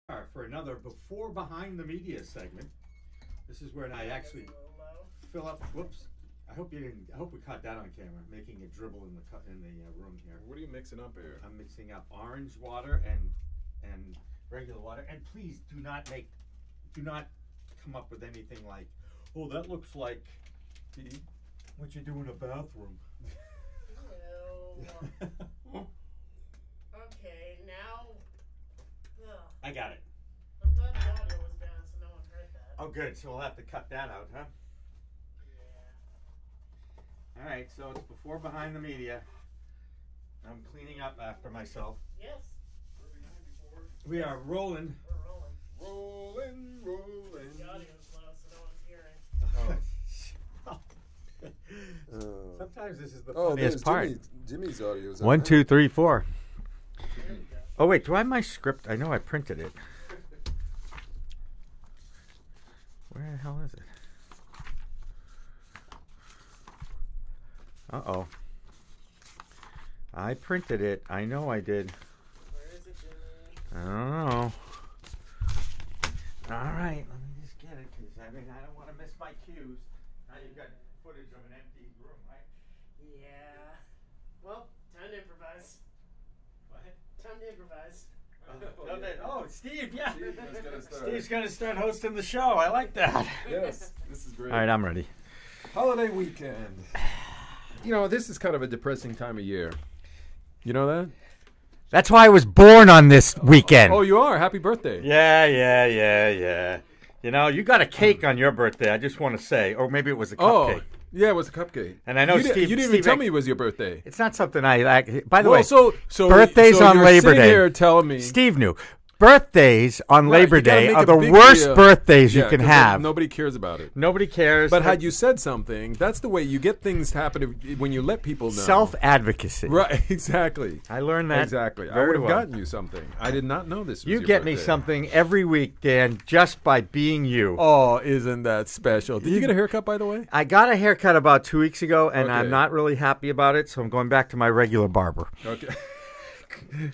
For another Before Behind the Media segment. This is where I actually fill up. Whoops! I hope you didn't. I hope we caught that on camera. Making a dribble in the room here. What are you mixing up here? I'm mixing up orange water and regular water. And please do not come up with anything like, oh, that looks like what you do in a bathroom. No. Okay, now. Ugh. I got it. I'm glad the audio was down so no one heard that. Oh, good. So we'll have to cut that out, huh? Yeah. All right. So it's Before Behind the Media. I'm cleaning up after myself. Yes. We are rolling. We're rolling. Rolling. The audio's low so no one's hearing. Sometimes this is the funniest part. Jimmy's audio is 1, 2, 3, 4. There you go. Oh wait, do I have my script? I know I printed it. Where the hell is it? Uh-oh. I printed it. I know I did. Where is it, Jimmy? I don't know. All right, let me just get it, because I don't want to miss my cues. Now you've got footage of an empty room, right? Yeah. Well, time to improvise. What? Time to improvise. Oh, Steve, yeah. Steve's going to start hosting the show. I like that. Yes, this is great. All right, I'm ready. Holiday weekend. You know, this is kind of a depressing time of year. You know that? That's why I was born on this weekend. Oh, you are? Happy birthday. Yeah. You know, you got a cake on your birthday, I just want to say. Or maybe it was a cupcake. Yeah, it was a cupcake. And I know you Steve... You didn't even tell me it was your birthday. It's not something I like. By the way, so birthdays on you're Labor Day. Here telling me Steve knew. Birthdays on Labor Day are the big worst deal. birthdays you can 'cause have. Nobody cares about it. Nobody cares. But had you said something, that's the way you get things happen when you let people know. Self-advocacy. Right, exactly. I learned that Exactly. I very would have well. gotten you something. I did not know this was You your get me birthday. something every week, Dan, just by being you. Oh, isn't that special? Did you get a haircut, by the way? I got a haircut about 2 weeks ago, and Okay. I'm not really happy about it, so I'm going back to my regular barber. Okay.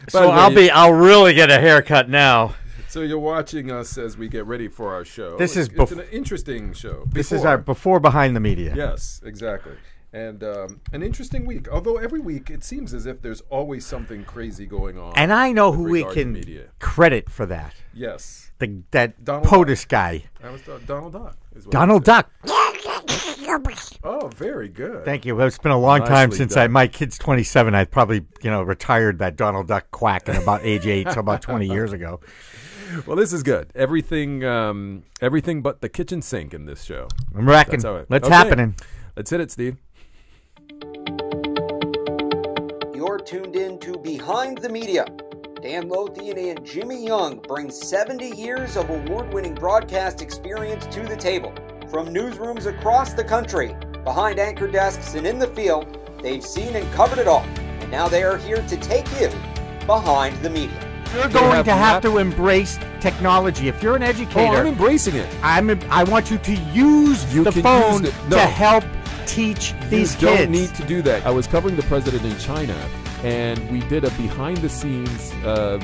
So I'll really get a haircut now. So you're watching us as we get ready for our show. This is it's an interesting show. This is our Before Behind the Media. Yes, exactly. And an interesting week. Although every week it seems as if there's always something crazy going on. And I know who we regard to can media. credit for that. Yes. That Donald POTUS guy. That was Donald Duck. Is what Donald I said. Duck. Oh, very good. Thank you. It's been a long time Nicely since done. my kid's 27. I probably, retired that Donald Duck quack at about age 8, so about 20 years ago. Well, this is good. Everything but the kitchen sink in this show. I'm racking. Let's happening. Let's hit it, Steve. You're tuned in to Behind the Media. Dan Lothian and Jimmy Young bring 70 years of award-winning broadcast experience to the table. From newsrooms across the country, behind anchor desks and in the field, they've seen and covered it all. And now they are here to take you behind the media. You're going to have to embrace technology. If you're an educator, Oh, I'm embracing it. I want you to use You the can phone use it. No. to help teach these You kids. don't need to do that. I was covering the president in China, and we did a behind-the-scenes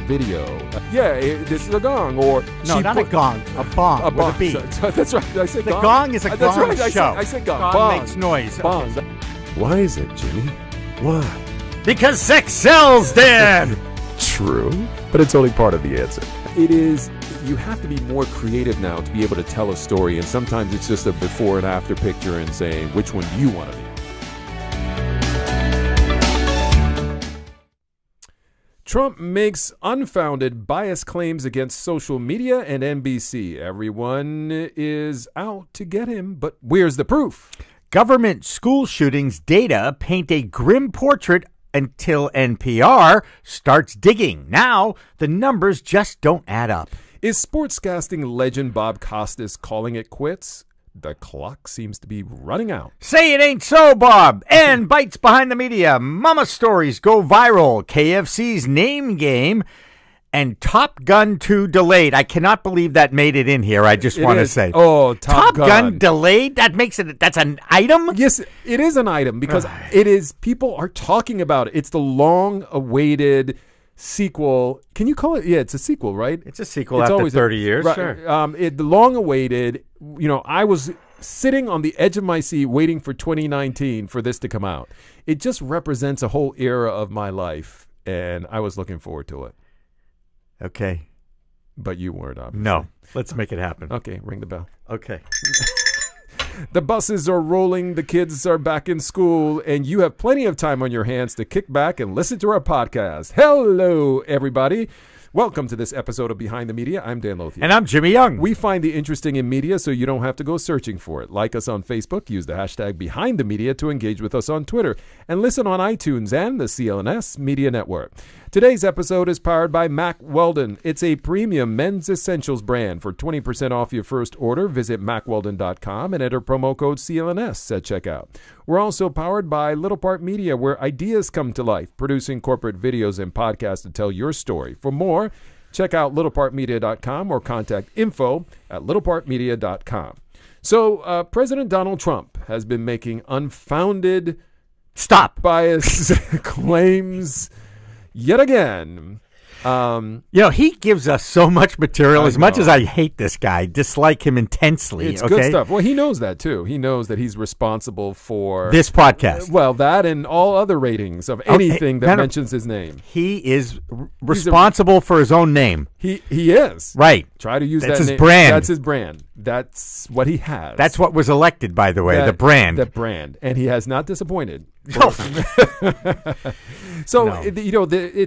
video. This is a gong, or No, not a gong, a bong. A bong. With a B. So that's right. Did I say The gong? gong is a That's gong right. show. I said gong. Gong Bong. makes noise. Bong. Why is it, Jimmy? Why? Because sex sells, Dan. True, but it's only part of the answer. It is, you have to be more creative now to be able to tell a story, and sometimes it's just a before and after picture and saying, which one do you want to be? Trump makes unfounded bias claims against social media and NBC. Everyone is out to get him, but where's the proof? Government school shootings data paint a grim portrait until NPR starts digging. Now, the numbers just don't add up. Is sportscasting legend Bob Costas calling it quits? The clock seems to be running out. Say it ain't so, Bob. And bites behind the media. Mama stories go viral. KFC's name game. And Top Gun 2 delayed. I cannot believe that made it in here. I just want to say. Oh, Top Gun delayed? That makes it, that's an item? Yes, it is an item because it is, people are talking about it. It's the long-awaited sequel. Can you call it? Yeah, it's a sequel, right? It's a sequel after 30 years, right, sure. The long-awaited, I was sitting on the edge of my seat waiting for 2019 for this to come out. It just represents a whole era of my life, and I was looking forward to it. Okay. But you weren't, obviously. No. Let's make it happen. Okay, ring the bell. Okay. The buses are rolling, the kids are back in school, and you have plenty of time on your hands to kick back and listen to our podcast. Hello, everybody. Welcome to this episode of Behind the Media. I'm Dan Lothian. And I'm Jimmy Young. We find the interesting in media so you don't have to go searching for it. Like us on Facebook, use the hashtag Behind the Media to engage with us on Twitter, and listen on iTunes and the CLNS Media Network. Today's episode is powered by Mack Weldon. It's a premium men's essentials brand. For 20% off your first order, visit MackWeldon.com and enter promo code CLNS at checkout. We're also powered by Little Part Media, where ideas come to life, producing corporate videos and podcasts to tell your story. For more, check out littlepartmedia.com or contact info@littlepartmedia.com. So, President Donald Trump has been making unfounded bias claims yet again. He gives us so much material. As much as I hate this guy, dislike him intensely. It's good stuff. Well, he knows that, too. He knows that he's responsible for this podcast. Well, that and all other ratings of anything that mentions his name. He is responsible for his own name. He is. Right. Try to use That's that his name. brand. That's his brand. That's what he has. That's what was elected, by the way, the brand. The brand. And he has not disappointed. It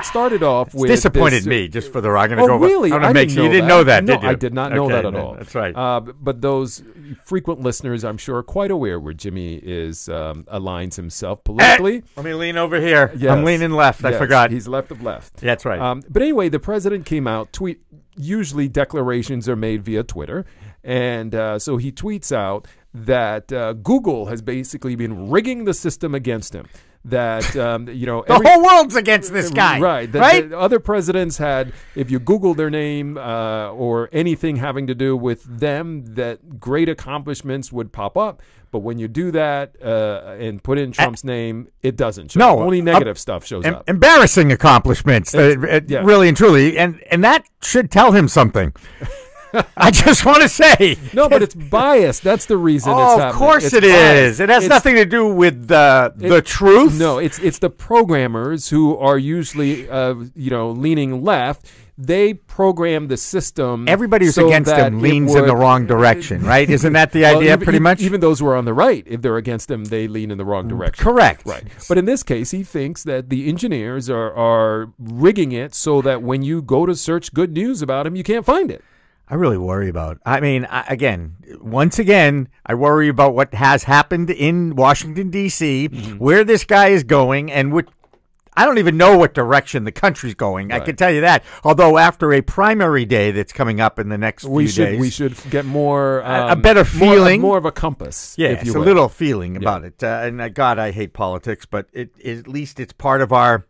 started off with... disappointed me, just for the... I'm going to go... really? I didn't know you didn't know that, did you? I did not know that at all. That's right. But those frequent listeners, I'm sure, are quite aware where Jimmy aligns himself politically. Let me lean over here. Yes. I'm leaning left. I forgot. He's left of left. That's right. But anyway, the president came out, usually declarations are made via Twitter. And so he tweets out that Google has basically been rigging the system against him. That, the whole world's against this guy. Right. The other presidents had, if you Google their name or anything having to do with them, that great accomplishments would pop up. But when you do that and put in Trump's name, it doesn't show. No, only negative stuff shows up. Embarrassing accomplishments, really and truly. And that should tell him something. I just want to say. No, but it's biased. That's the reason it's happening. Of course it is. It has nothing to do with the truth. No, it's the programmers who are usually, leaning left. They program the system. Everybody who's against him leans in the wrong direction, right? Isn't that the idea, pretty much? Even those who are on the right, if they're against him, they lean in the wrong direction. Correct. Right. But in this case, he thinks that the engineers are rigging it so that when you go to search good news about him, you can't find it. I really worry about. Once again, I worry about what has happened in Washington, D.C., where this guy is going, and I don't even know what direction the country's going. Right. I can tell you that. Although after a primary day that's coming up in the next few days, we should get more a better feeling, more of a compass. Yeah, a little feeling about it. And God, I hate politics, but at least it's part of our.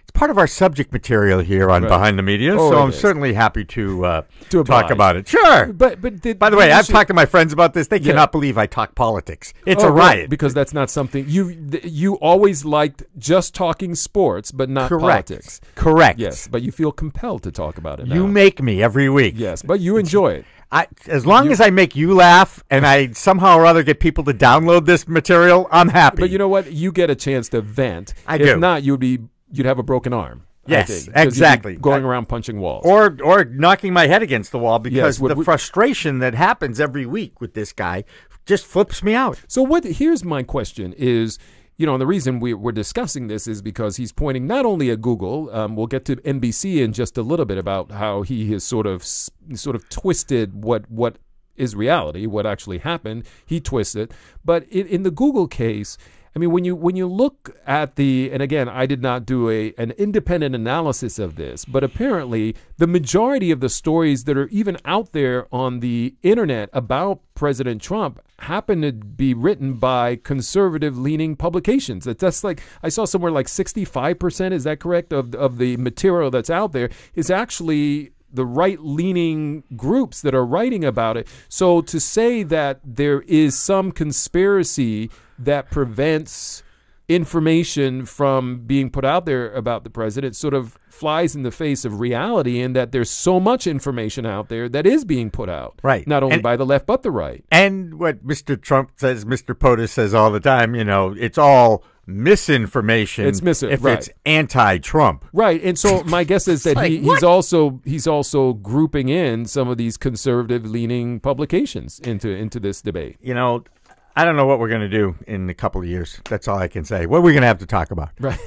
It's part of our subject material here on Behind the Media, so I'm certainly happy to talk about it. Sure. But by the way, I've talked to my friends about this. They cannot believe I talk politics. It's a riot. Because that's not something you always liked, just talking sports, but not politics. Correct. Yes, but you feel compelled to talk about it now. You make me every week. Yes, but you enjoy it. As long as I make you laugh and I somehow or other get people to download this material, I'm happy. But you know what? You get a chance to vent. If not, you'd have a broken arm. Yes, exactly. Going around punching walls. Or knocking my head against the wall because the frustration that happens every week with this guy just flips me out. So here's my question is, and the reason we're discussing this is because he's pointing not only at Google, we'll get to NBC in just a little bit about how he has sort of twisted what is reality, what actually happened. He twists it. But in the Google case, I mean, when you look at and again, I did not do an independent analysis of this, but apparently the majority of the stories that are even out there on the internet about President Trump happen to be written by conservative-leaning publications. That's like, I saw somewhere like 65%, is that correct, of the material that's out there is actually the right-leaning groups that are writing about it. So to say that there is some conspiracy that prevents information from being put out there about the president sort of flies in the face of reality in that there's so much information out there that is being put out. Right. Not only by the left, but the right. And what Mr. Trump says, Mr. POTUS says all the time, it's all misinformation. It's it's anti-Trump. Right. And so my guess is that he's also grouping in some of these conservative leaning publications into this debate. I don't know what we're going to do in a couple of years. That's all I can say. What are we going to have to talk about? Right.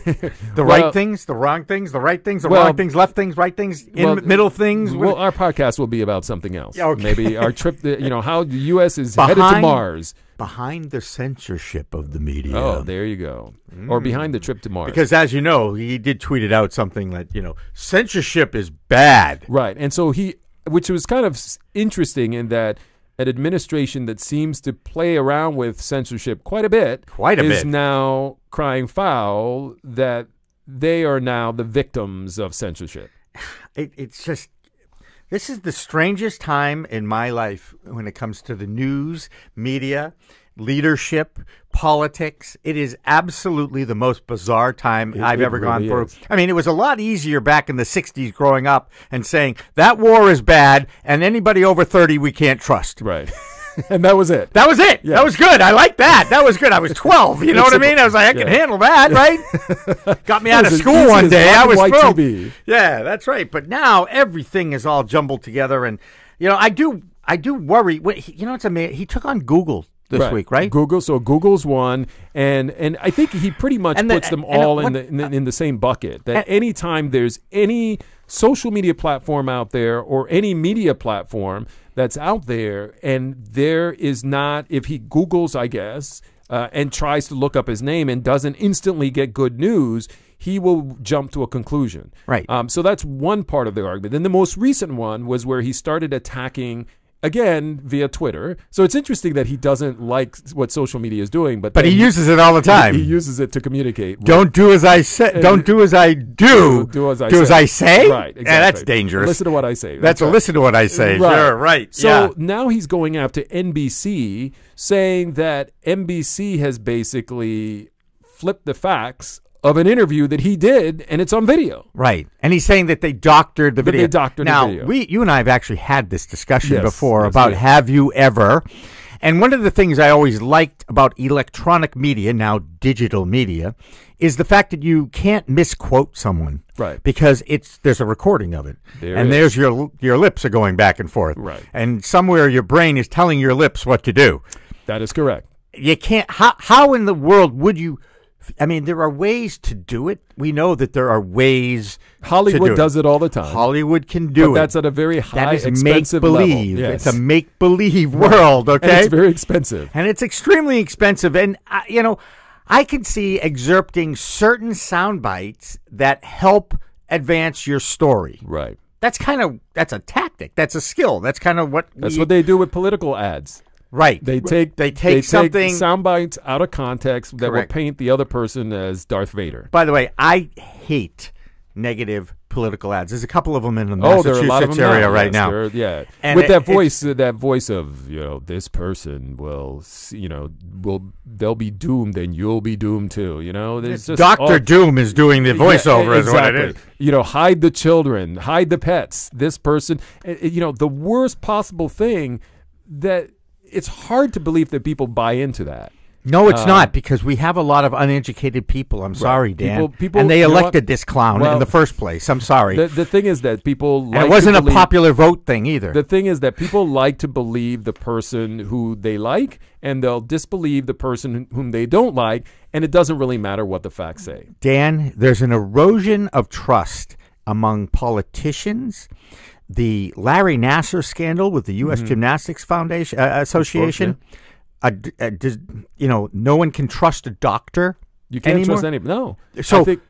The right things, the wrong things, the right things, the wrong things, left things, right things, middle things. Well, our podcast will be about something else. Okay. Maybe our trip, how the U.S. is headed to Mars. Behind the censorship of the media. Oh, there you go. Or behind the trip to Mars. Because as you know, he did tweet it out something like, censorship is bad. Right. And so which was kind of interesting in that an administration that seems to play around with censorship quite a bit is now crying foul that they are now the victims of censorship. It's just, this is the strangest time in my life when it comes to the news, media, leadership, politics. It is absolutely the most bizarre time I've ever gone through. I mean, it was a lot easier back in the 60s growing up and saying that war is bad and anybody over 30 we can't trust. Right. And that was it. That was it. Yeah. That was good. I like that. That was good. I was 12. You know what I mean? I was like, I can handle that, right? Got me out of school one day. I was thrilled. TV. Yeah, that's right. But now everything is all jumbled together. And, I do worry. It's amazing. He took on Google this week, right? Google. So Google's one, and I think he pretty much puts them all in the same bucket. That anytime there's any social media platform out there or any media platform that's out there, and there is not, if he Googles, I guess, and tries to look up his name and doesn't instantly get good news, he will jump to a conclusion. Right. So that's one part of the argument. Then the most recent one was where he started attacking, again, via Twitter. So it's interesting that he doesn't like what social media is doing, but he uses it all the time. He uses it to communicate. Don't do as I say. Don't do as I do. Do as I say. Right. Exactly. Yeah, that's dangerous. Listen to what I say. That's right. Listen to what I say. Right. Sure. Right. So now he's going after NBC, saying that NBC has basically flipped the facts of an interview that he did, and it's on video. Right. And he's saying that they doctored the video. Now, you and I have actually had this discussion before about have you ever. And one of the things I always liked about electronic media, now digital media, is the fact that you can't misquote someone. Right. Because there's a recording of it. There's your lips are going back and forth. Right. And somewhere your brain is telling your lips what to do. That is correct. You can't, how in the world would you, I mean, there are ways to do it. We know that there are ways. Hollywood does it all the time. Hhollywood can do it. But that's at a very high, expensive make-believe. level. Yes. It's a make-believe world, okay? And it's very expensive. And it's extremely expensive. And, I can see excerpting certain sound bites that help advance your story. Right. That's a tactic. That's a skill. That's kind of what what they do with political ads. Right. They take something, sound bites out of context that will paint the other person as Darth Vader. By the way, I hate negative political ads. There's a couple of them in the Massachusetts area right now. And with that voice of, this person will, they'll be doomed and you'll be doomed too. There's just Dr. Doom is doing the voiceover, is what it is. Hide the children, hide the pets. This person, the worst possible thing that. It's hard to believe that people buy into that. No, it's not, because we have a lot of uneducated people. I'm sorry, Dan. People, and they elected this clown in the first place. I'm sorry. The thing is that people like it wasn't a popular vote thing either. The thing is that people like to believe the person who they like, and they'll disbelieve the person whom they don't like, and it doesn't really matter what the facts say. Dan, there's an erosion of trust among politicians. The Larry Nassar scandal with the U.S. Gymnastics Foundation Association. No one can trust a doctor. You can't anymore? Trust anybody. No.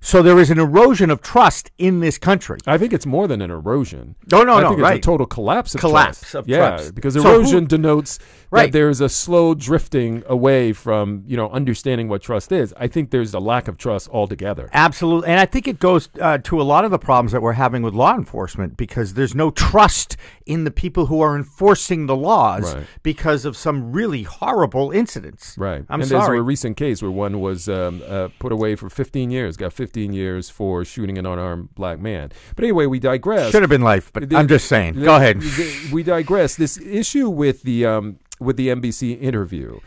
So there is an erosion of trust in this country. I think it's more than an erosion. No, I think it's a total collapse of trust. Trust. Yeah, because erosion denotes that there's a slow drifting away from, understanding what trust is. I think there's a lack of trust altogether. Absolutely. And I think it goes to a lot of the problems that we're having with law enforcement, because there's no trust in the people who are enforcing the laws because of some really horrible incidents. Right. I'm and sorry. There's a recent case where one was put away for 15 years. Got 15 years for shooting an unarmed black man. But anyway, we digress. Should have been life, but I'm just saying. Go ahead. We digress. This issue with the NBC interview.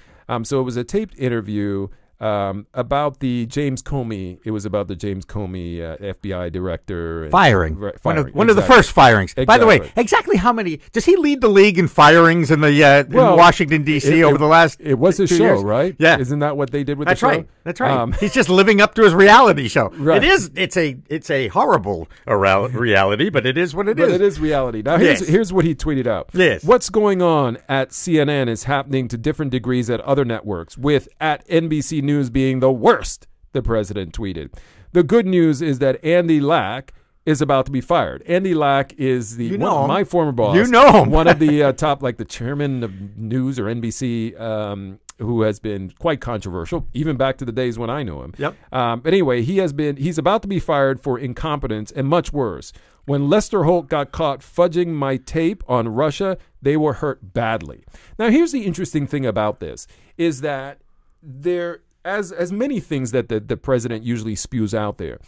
So it was a taped interview about the James Comey. It was about the James Comey FBI director. Firing. Firing. One of the first firings. By the way, exactly how many? Does he lead the league in firings in the in Washington, D.C. over the last It was his 2 show, years? right? Yeah. Isn't that what they did with That's the show? right. That's right. He's just living up to his reality show. Right. It's a horrible reality, but it is what it is. But it is reality. Now, here's what he tweeted out. Yes. What's going on at CNN is happening to different degrees at other networks, with at NBC News being the worst, the president tweeted. The good news is that Andy Lack is about to be fired. Andy Lack is my former boss. You know him. One of the top, like the chairman of news or NBC, who has been quite controversial, even back to the days when I knew him. Yep. But anyway, he's about to be fired for incompetence, and much worse. When Lester Holt got caught fudging my tape on Russia, they were hurt badly. Now, here's the interesting thing about this, is that there, as many things that the president usually spews out there,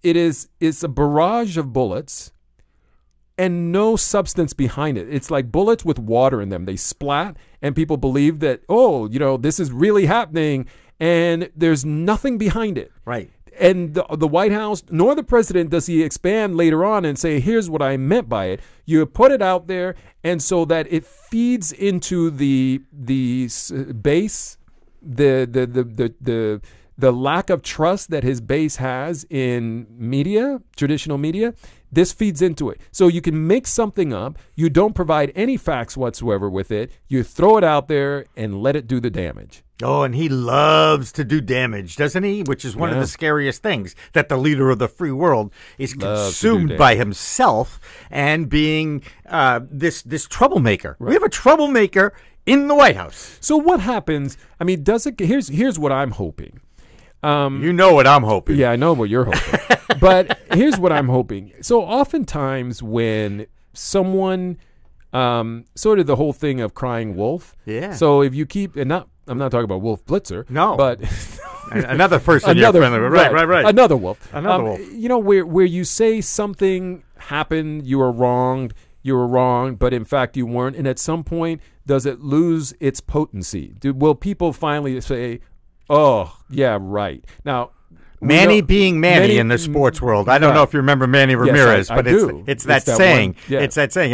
it's a barrage of bullets and no substance behind it. It's like bullets with water in them. They splat, and people believe that, this is really happening, and there's nothing behind it. Right. And the White House, nor the president, does he expand later on and say, here's what I meant by it. You put it out there, and so that it feeds into the base, the lack of trust that his base has in media, traditional media. This feeds into it. So you can make something up. You don't provide any facts whatsoever with it. You throw it out there and let it do the damage. Oh, and he loves to do damage, doesn't he? Which is one of the scariest things, that the leader of the free world is consumed by himself and being this troublemaker. Right. We have a troublemaker in the White House. So what happens? I mean, here's what I'm hoping. You know what I'm hoping. Yeah, I know what you're hoping. But here's what I'm hoping. So oftentimes when someone, sort of the whole thing of crying wolf. Yeah. So if you keep, I'm not talking about Wolf Blitzer. No. But another person you're friendly with. Right. Another wolf. Another wolf. Where you say something happened, you were wronged, but in fact you weren't. And at some point, does it lose its potency? Will people finally say, oh, yeah, right. Now, Manny being Manny in the sports world. I don't know if you remember Manny Ramirez, but it's that saying. It's that saying,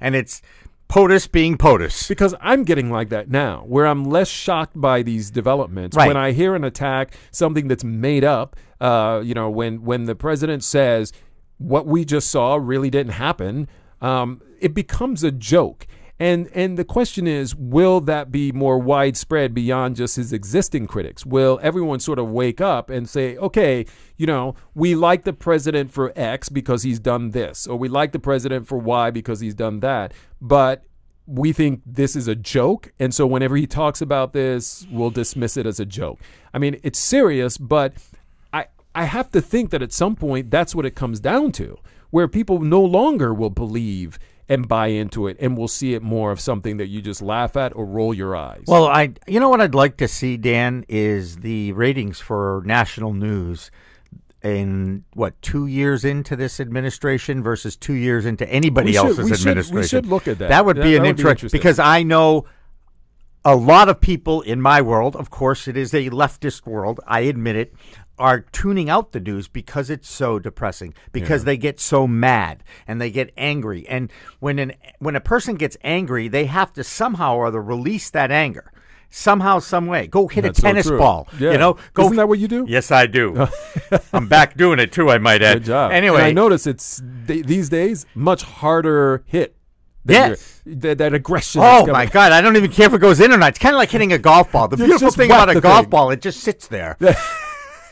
and it's POTUS being POTUS. Because I'm getting like that now, where I'm less shocked by these developments. Right. When I hear an attack, something that's made up, when the president says what we just saw really didn't happen, it becomes a joke. And the question is, will that be more widespread beyond just his existing critics? Will everyone sort of wake up and say, okay, we like the president for X because he's done this, or we like the president for Y because he's done that, but we think this is a joke, and so whenever he talks about this, we'll dismiss it as a joke. I mean, it's serious, but I have to think that at some point that's what it comes down to, where people no longer will believe and buy into it, and we'll see it more of something that you just laugh at or roll your eyes. Well, you know what I'd like to see, Dan, is the ratings for national news in 2 years into this administration versus 2 years into anybody else's administration. We should look at that. That would be an interesting, because I know a lot of people in my world, of course, it is a leftist world, I admit it, are tuning out the news because it's so depressing, because they get so mad and they get angry. And when a person gets angry, they have to somehow or other release that anger. Somehow, some way. Go hit a tennis ball. Yeah. Isn't that what you do? Yes, I do. I'm back doing it too, I might add. Good job. Anyway. And I notice it's these days much harder hit. Yes. That aggression. Oh, my God. I don't even care if it goes in or not. It's kind of like hitting a golf ball. The beautiful thing about a golf ball, it just sits there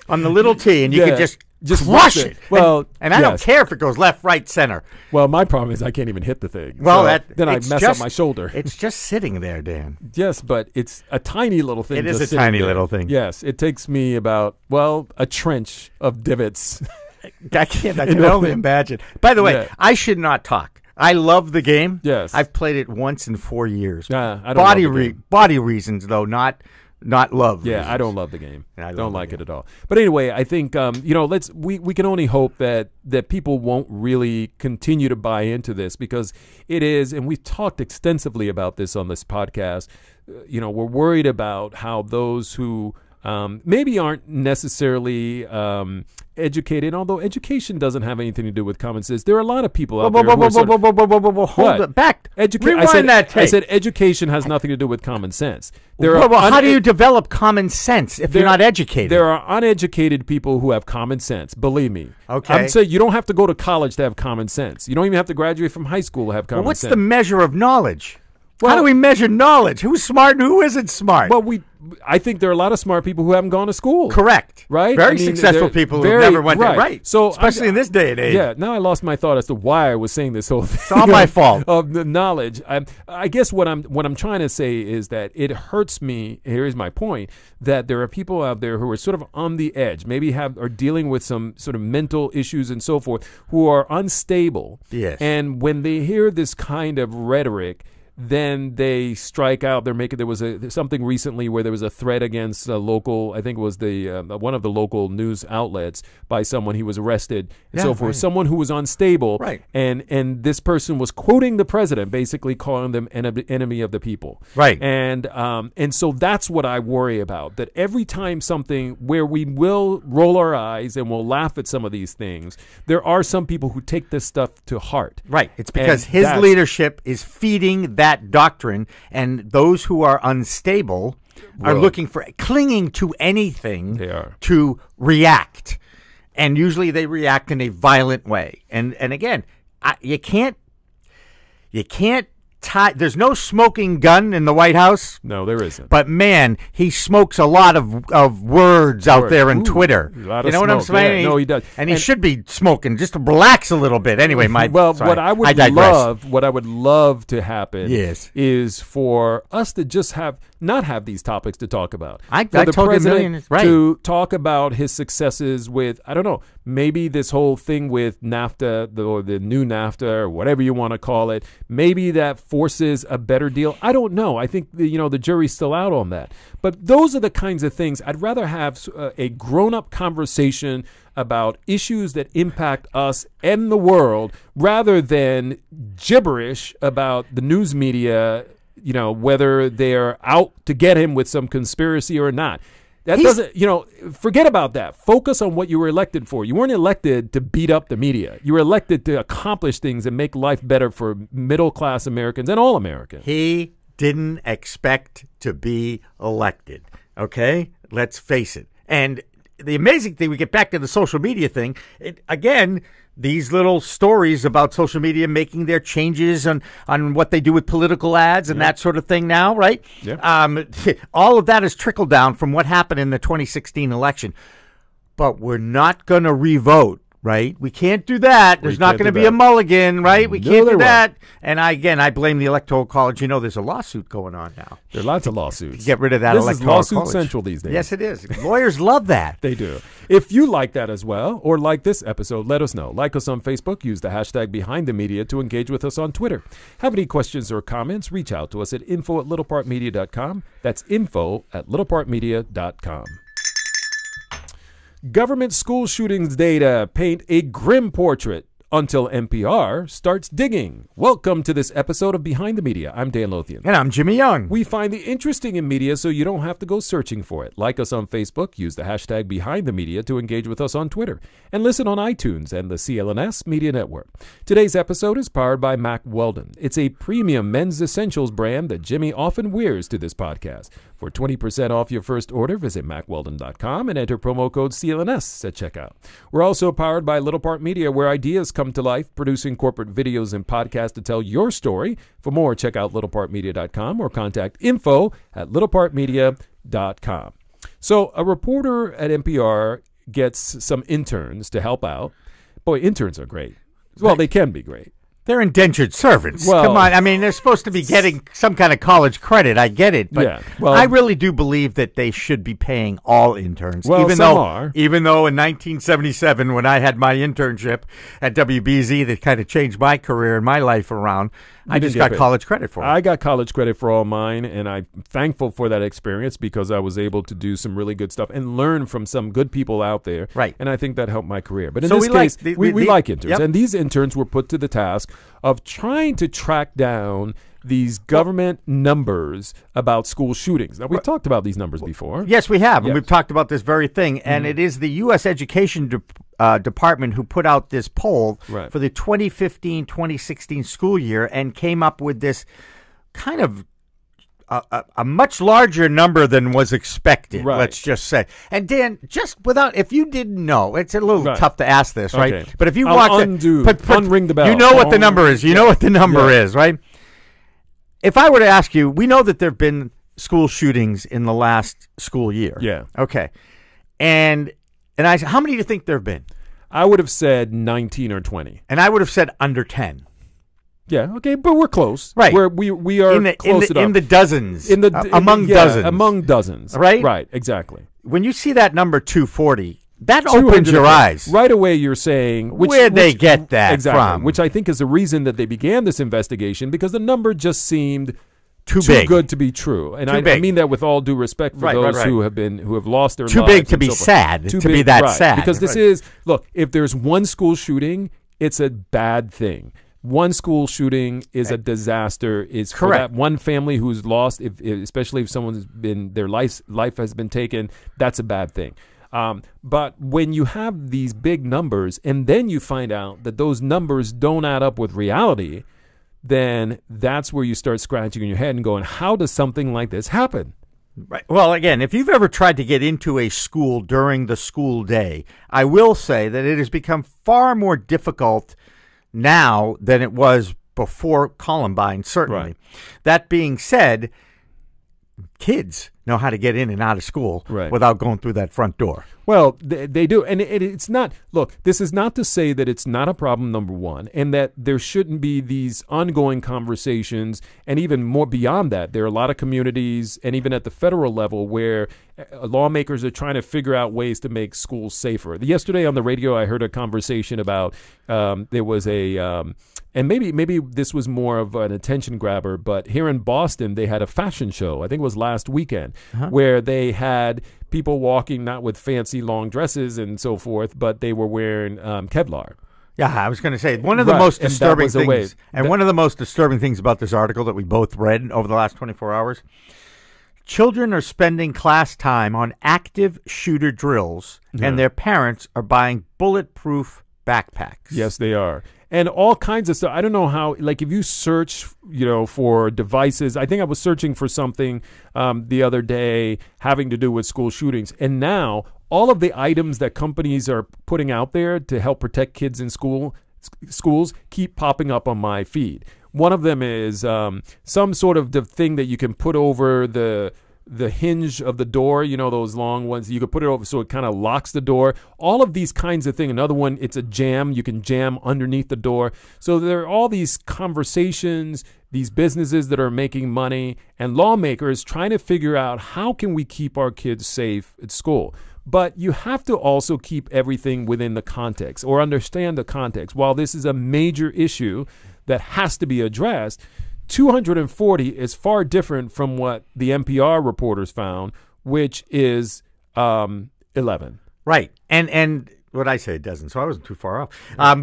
on the little tee, and you can just crush it. Well, and I don't care if it goes left, right, center. Well, my problem is I can't even hit the thing. Well, then I mess up my shoulder. It's just sitting there, Dan. Yes, but it's a tiny little thing. It is a tiny little thing. Yes, it takes me about, a trench of divots. I can only imagine. By the way, I should not talk. I love the game. Yes. I've played it once in 4 years. I don't Body reasons, though, not not love. Yeah, reasons. I don't love the game. I don't like it at all. But anyway, I think we can only hope that people won't really continue to buy into this, because it is, and we've talked extensively about this on this podcast. We're worried about how those who maybe aren't necessarily educated, although education doesn't have anything to do with common sense. There are a lot of people out there who are sort of... Hold it back. Rewind that tape. I said education has nothing to do with common sense. How do you develop common sense if you're not educated? There are uneducated people who have common sense. Believe me. Okay. I'm saying you don't have to go to college to have common sense. You don't even have to graduate from high school to have common What's sense. the measure of knowledge? Well, how do we measure knowledge? Who's smart and who isn't smart? Well, I think there are a lot of smart people who haven't gone to school. Correct. Right? Very successful people who never went there. Right. So especially in this day and age. Yeah. Now I lost my thought as to why I was saying this whole thing. It's all my fault. Of the knowledge. I guess what I'm trying to say is that it hurts me. Here's my point: that there are people out there who are sort of on the edge, maybe are dealing with some sort of mental issues and so forth, who are unstable. Yes. And when they hear this kind of rhetoric, then they strike out. There was something recently where there was a threat against a local, I think it was the one of the local news outlets, by someone. He was arrested and so forth. Right. Someone who was unstable. Right. And this person was quoting the president, basically calling them enemy of the people. Right. And so that's what I worry about. That every time something where we will roll our eyes and we'll laugh at some of these things, there are some people who take this stuff to heart. Right. It's because his leadership is feeding that doctrine, and those who are unstable are clinging to anything to react, and usually they react in a violent way. And again, you can't tie. There's no smoking gun in the White House. No, there isn't. But man, he smokes a lot of words out there in Twitter. You know what I'm saying? Yeah, no, he does, and he should be smoking just to relax a little bit. Anyway, what I would love to happen is for us to just not have these topics to talk about. I told you to talk about his successes with, I don't know, maybe this whole thing with NAFTA or the new NAFTA or whatever you want to call it. Maybe that forces a better deal. I don't know. I think the jury's still out on that. But those are the kinds of things I'd rather have a grown-up conversation about issues that impact us and the world, rather than gibberish about the news media, whether they're out to get him with some conspiracy or not. That doesn't, forget about that. Focus on what you were elected for. You weren't elected to beat up the media. You were elected to accomplish things and make life better for middle-class Americans and all Americans. He didn't expect to be elected, okay? Let's face it. And the amazing thing, we get back to the social media thing, again, these little stories about social media making their changes on what they do with political ads and that sort of thing now, right? Yeah. All of that has trickled down from what happened in the 2016 election. But we're not going to revote, right? We can't do that. There's not going to be a mulligan, right? We can't do that. And I blame the Electoral College. There's a lawsuit going on now. There are lots of lawsuits. Get rid of that Electoral College. This is lawsuit central these days. Yes, it is. Lawyers love that. They do. If you like that as well, or like this episode, let us know. Like us on Facebook. Use the hashtag #BehindTheMedia to engage with us on Twitter. Have any questions or comments? Reach out to us at info@littlepartmedia.com. That's info@littlepartmedia.com. Government school shootings data paint a grim portrait until NPR starts digging. Welcome to this episode of Behind the Media. I'm Dan Lothian. And I'm Jimmy Young. We find the interesting in media so you don't have to go searching for it. Like us on Facebook. Use the hashtag Behind the Media to engage with us on Twitter. And listen on iTunes and the CLNS Media Network. Today's episode is powered by Mack Weldon. It's a premium men's essentials brand that Jimmy often wears to this podcast. For 20% off your first order, visit MackWeldon.com and enter promo code CLNS at checkout. We're also powered by Little Part Media, where ideas come to life, producing corporate videos and podcasts to tell your story. For more, check out littlepartmedia.com or contact info@littlepartmedia.com. So a reporter at NPR gets some interns to help out. Boy, interns are great. Well, they can be great. They're indentured servants. Well- Come on. I mean, they're supposed to be getting some kind of college credit. I get it. But Yeah, well- I really do believe that they should be paying all interns. Well, even some though, are. Even though in 1977, when I had my internship at WBZ that kind of changed my career and my life around, I didn't just get got paid. college credit for it. I got college credit for all mine, and I'm thankful for that experience because I was able to do some really good stuff and learn from some good people out there. Right. And I think that helped my career. But in So this we like case, the- we the- like interns. yep. And these interns were put to the task of trying to track down these government numbers about school shootings. Now, we've talked about these numbers before. Yes, we have. And Yes. we've talked about this very thing. And it is the U.S. Education Department who put out this poll Right. for the 2015-2016 school year and came up with this kind of a much larger number than was expected, Right. let's just say. And Dan, just without, if you didn't know, it's a little Right. tough to ask this, right? Okay. But if you I'll walk unring the bell. you know what the number is. You know what the number Yeah. is, right? If I were to ask you, we know that there have been school shootings in the last school year. Yeah. Okay. And I said, how many do you think there have been? I would have said 19 or 20. And I would have said under 10. Yeah, okay, but we're close. Right. we are close enough. in the dozens. Among dozens. Among dozens. Right? Right, exactly. When you see that number 240, that opens your 250. eyes. Right away you're saying Where'd they get that exactly, from? which I think is the reason that they began this investigation because the number just seemed Too too big. good to be true. And Too I big. mean that with all due respect for Right, those right. who have lost their Too lives big to and be so forth. sad, Too to be big, that right. sad. Because this Right. is look, if there's one school shooting, it's a bad thing. One school shooting is a disaster. Is for Correct. that one family who's lost, especially if someone's been their life has been taken, that's a bad thing. But when you have these big numbers, and then you find out that those numbers don't add up with reality, then that's where you start scratching in your head and going, "How does something like this happen?" Right. Well, again, if you've ever tried to get into a school during the school day, I will say that it has become far more difficult now than it was before Columbine, certainly. Right. That being said, kids know how to get in and out of school Right. without going through that front door. Well, they do. And it's not, look, this is not to say that it's not a problem, number one, and that there shouldn't be these ongoing conversations. And even more beyond that, there are a lot of communities, and even at the federal level, where lawmakers are trying to figure out ways to make schools safer. Yesterday on the radio, I heard a conversation about there was and maybe this was more of an attention grabber, but here in Boston, they had a fashion show. I think it was last weekend, where they had people walking not with fancy long dresses and so forth, but they were wearing Kevlar. Yeah, I was going to say one of the Right, most and that disturbing was the way- things, and one of the most disturbing things about this article that we both read over the last 24 hours, children are spending class time on active shooter drills, and their parents are buying bulletproof backpacks. Yes, they are. And all kinds of stuff. I don't know how, like if you search, for devices, I think I was searching for something the other day having to do with school shootings. And now all of the items that companies are putting out there to help protect kids in schools keep popping up on my feed. One of them is some sort of the thing that you can put over the hinge of the door, those long ones. You could put it over so it kind of locks the door. All of these kinds of things. Another one, it's a jam. You can jam underneath the door. So there are all these conversations, these businesses that are making money, and lawmakers trying to figure out how can we keep our kids safe at school. But you have to also keep everything within the context or understand the context. While this is a major issue that has to be addressed, 240 is far different from what the NPR reporters found, which is 11. Right. And what I say, it doesn't, so I wasn't too far off.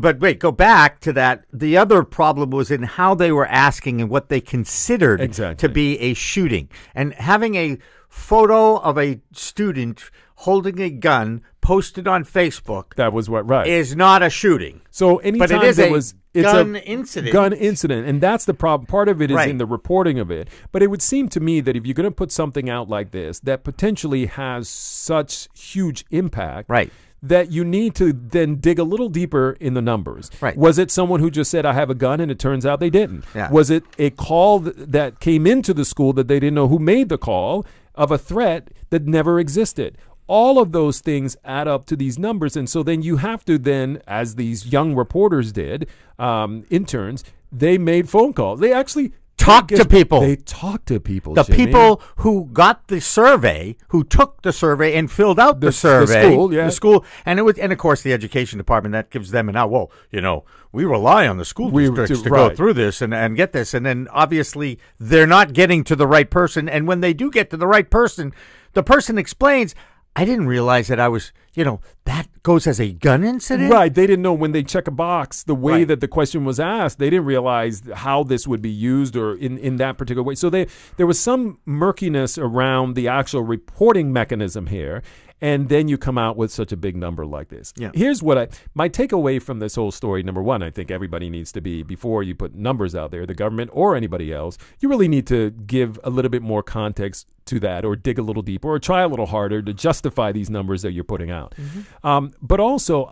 But wait, go back to that. The other problem was in how they were asking and what they considered Exactly. to be a shooting. And having a photo of a student holding a gun posted on Facebook That was what, right. is not a shooting. So anytime But it is there a was gun incident. Gun incident, and that's the problem. Part of it is Right. in the reporting of it. But it would seem to me that if you're going to put something out like this that potentially has such huge impact, Right. that you need to then dig a little deeper in the numbers. Right. Was it someone who just said, I have a gun, and it turns out they didn't? Yeah. Was it a call that came into the school that they didn't know who made the call of a threat that never existed? all of those things add up to these numbers. And so then you have to then, as these young reporters did, interns, they made phone calls. They actually Talk to people. They talk to people. The Jimmy. people who got the survey, who took the survey and filled out the survey, the school, and of course the education department, that gives them an out. Well, we rely on the school districts to go through this and get this, and then obviously they're not getting to the right person, and when they do get to the right person, the person explains, I didn't realize that I was, that goes as a gun incident. Right. They didn't know when they check a box, the way that the question was asked, they didn't realize how this would be used or in that particular way. So there was some murkiness around the actual reporting mechanism here. And then you come out with such a big number like this. Yeah. Here's what my takeaway from this whole story. Number one, I think everybody needs to be, before you put numbers out there, the government or anybody else, you really need to give a little bit more context to that, or dig a little deeper, or try a little harder to justify these numbers that you're putting out. Mm-hmm. But also,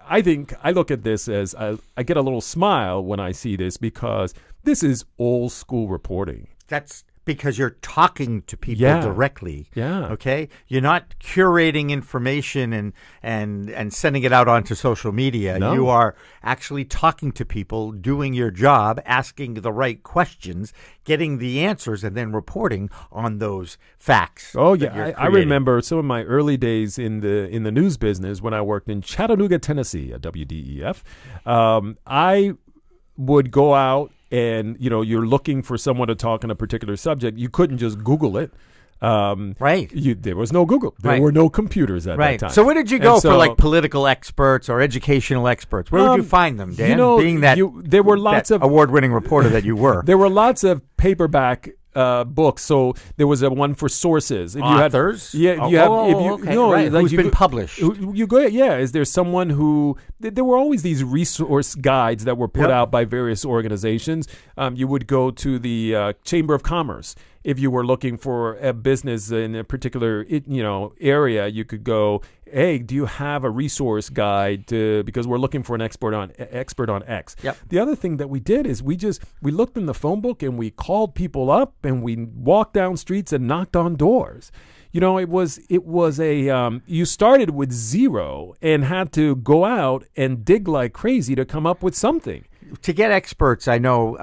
I think I look at this as I get a little smile when I see this, because this is old school reporting. That's because you're talking to people directly. Yeah. Okay? You're not curating information and sending it out onto social media. No. You are actually talking to people, doing your job, asking the right questions, getting the answers, and then reporting on those facts. Oh yeah, I remember some of my early days in the news business when I worked in Chattanooga, Tennessee, at WDEF. I would go out, and you're looking for someone to talk on a particular subject. You couldn't just Google it. Right. There was no Google. There were no computers at that time. So where did you go for like political experts or educational experts? Where would you find them, Dan? Being that there were lots of award-winning reporter that you were. There were lots of paperback books. So there was a one for sources. If authors? You had, who's been published? You go. Yeah. Is there someone who? There were always these resource guides that were put out by various organizations. You would go to the Chamber of Commerce. If you were looking for a business in a particular area, you could go, hey, do you have a resource guide because we're looking for an expert on X. Yep. The other thing that we did is we looked in the phone book and we called people up and we walked down streets and knocked on doors. It was a you started with zero and had to go out and dig like crazy to come up with something. To get experts, I know,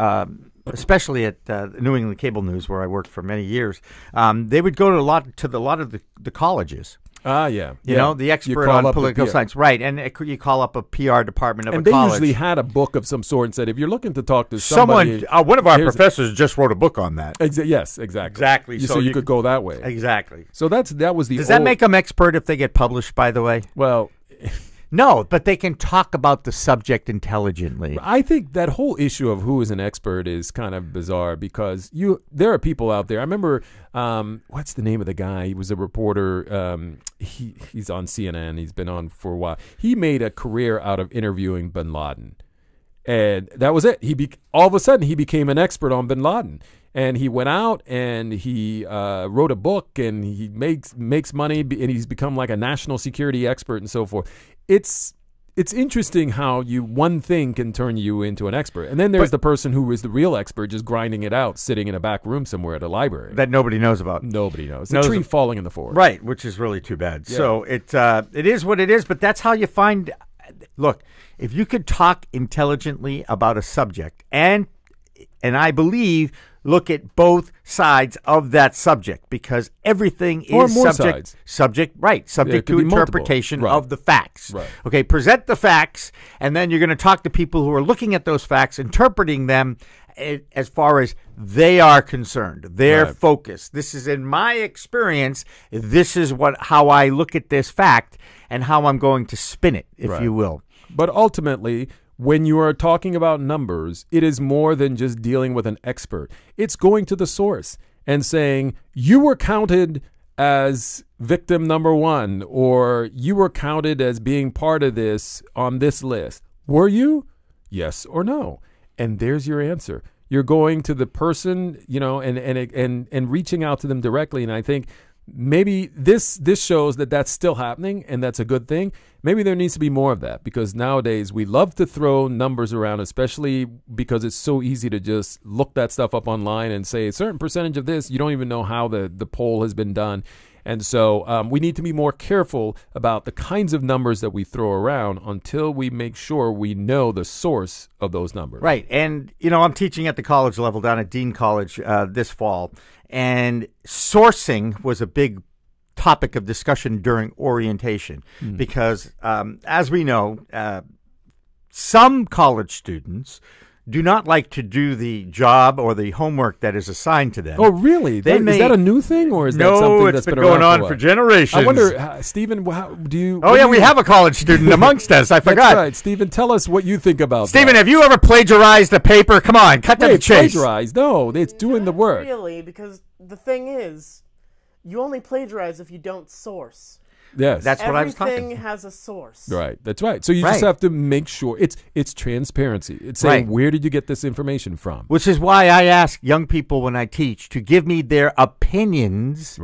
especially at New England Cable News, where I worked for many years, they would go to a lot of the colleges. The expert on political science, right? And you call up a PR department of a college. And they usually had a book of some sort and said, if you're looking to talk to somebody, one of our professors just wrote a book on that. Yes, exactly. So you could go that way. Exactly. So that was the. Does that make them expert if they get published? By the way, well. No, but they can talk about the subject intelligently. I think that whole issue of who is an expert is kind of bizarre, because there are people out there. I remember, what's the name of the guy? He was a reporter. He's on CNN. He's been on for a while. He made a career out of interviewing bin Laden. And that was it. All of a sudden, he became an expert on bin Laden. And he went out and he wrote a book, and he makes money, and he's become like a national security expert and so forth. It's interesting how one thing can turn you into an expert. And then there's the person who is the real expert, just grinding it out, sitting in a back room somewhere at a library. That nobody knows about. Nobody knows. The tree falling in the forest. Right, which is really too bad. Yeah. So it is what it is, but that's how you find. Look, if you could talk intelligently about a subject, and I believe look at both sides of that subject, because everything is subject to interpretation of the facts. Right. Okay, present the facts, and then you're going to talk to people who are looking at those facts, interpreting them as far as they are concerned, their focus. This is, in my experience, this is how I look at this fact and how I'm going to spin it, if you will. But ultimately, when you are talking about numbers, it is more than just dealing with an expert. It's going to the source and saying, you were counted as victim number one, or you were counted as being part of this on this list. Were you? Yes or no? And there's your answer. You're going to the person, and reaching out to them directly. And I think maybe this shows that that's still happening, and that's a good thing. Maybe there needs to be more of that, because nowadays we love to throw numbers around, especially because it's so easy to just look that stuff up online and say a certain percentage of this. You don't even know how the poll has been done. And so we need to be more careful about the kinds of numbers that we throw around until we make sure we know the source of those numbers. Right. And, I'm teaching at the college level down at Dean College this fall, and sourcing was a big topic of discussion during orientation because, as we know, some college students do not like to do the job or the homework that is assigned to them. Oh, really? Is that a new thing, or is that something that's been going on for generations? I wonder, Stephen, how do you... we have a college student amongst us. I forgot. That's right. Stephen, tell us what you think about Stephen, that. have you ever plagiarized a paper? Come on, cut to the chase. Plagiarized? No, it's doing the work. Really, because the thing is, you only plagiarize if you don't source. Yes. That's what I was talking Everything has a source. Right. That's right. So you just have to make sure it's transparency. It's saying, where did you get this information from? Which is why I ask young people when I teach to give me their opinions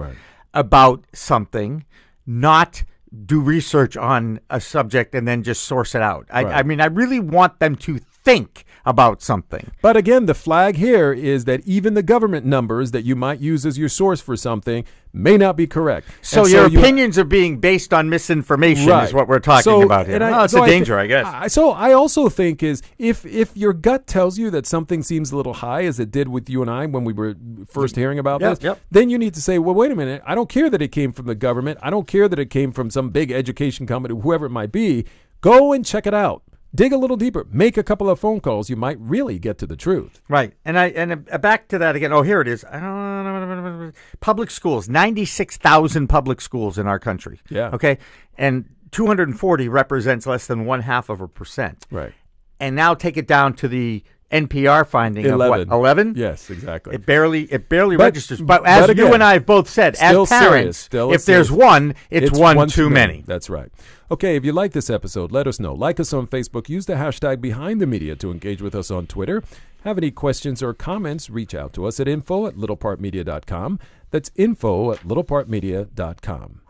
about something, not do research on a subject and then just source it out. I mean, I really want them to think about something. But again, the flag here is that even the government numbers that you might use as your source for something may not be correct. So your opinions are being based on misinformation is what we're talking about here. It's a danger, I guess. So I also think is if your gut tells you that something seems a little high, as it did with you and I when we were first hearing about this, then you need to say, well, wait a minute. I don't care that it came from the government. I don't care that it came from some big education company, whoever it might be. Go and check it out. Dig a little deeper. Make a couple of phone calls. You might really get to the truth. Right. And back to that again. Oh, here it is. Public schools. 96,000 public schools in our country. Yeah. Okay. And 240 represents less than 0.5%. Right. And now take it down to the NPR finding 11. of what? 11? Yes, exactly. It barely registers. But as again, you and I have both said, as parents, if there's one, it's one too many. That's right. Okay, if you like this episode, let us know. Like us on Facebook. Use the hashtag #BehindTheMedia to engage with us on Twitter. Have any questions or comments, reach out to us at info@littlepartmedia.com. That's info@littlepartmedia.com.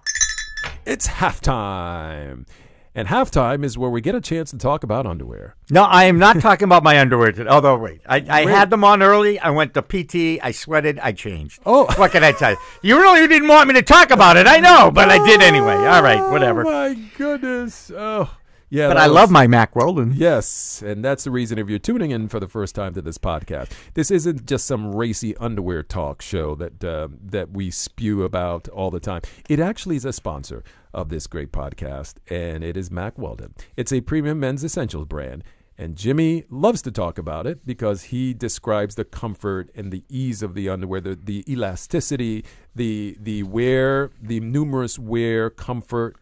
It's halftime. And halftime is where we get a chance to talk about underwear. No, I am not talking about my underwear today. Although, wait. I had them on early. I went to PT. I sweated. I changed. Oh. What can I tell you? You really didn't want me to talk about it. I know, but I did anyway. All right, whatever. Oh, my goodness. Oh, yeah. But I love my Mack Weldon. Yes, and that's the reason if you're tuning in for the first time to this podcast. This isn't just some racy underwear talk show that we spew about all the time. It actually is a sponsor of this great podcast, and it is Mack Weldon. It's a premium men's essentials brand, and Jimmy loves to talk about it because he describes the comfort and the ease of the underwear, the elasticity, the wear, the numerous wear comfort.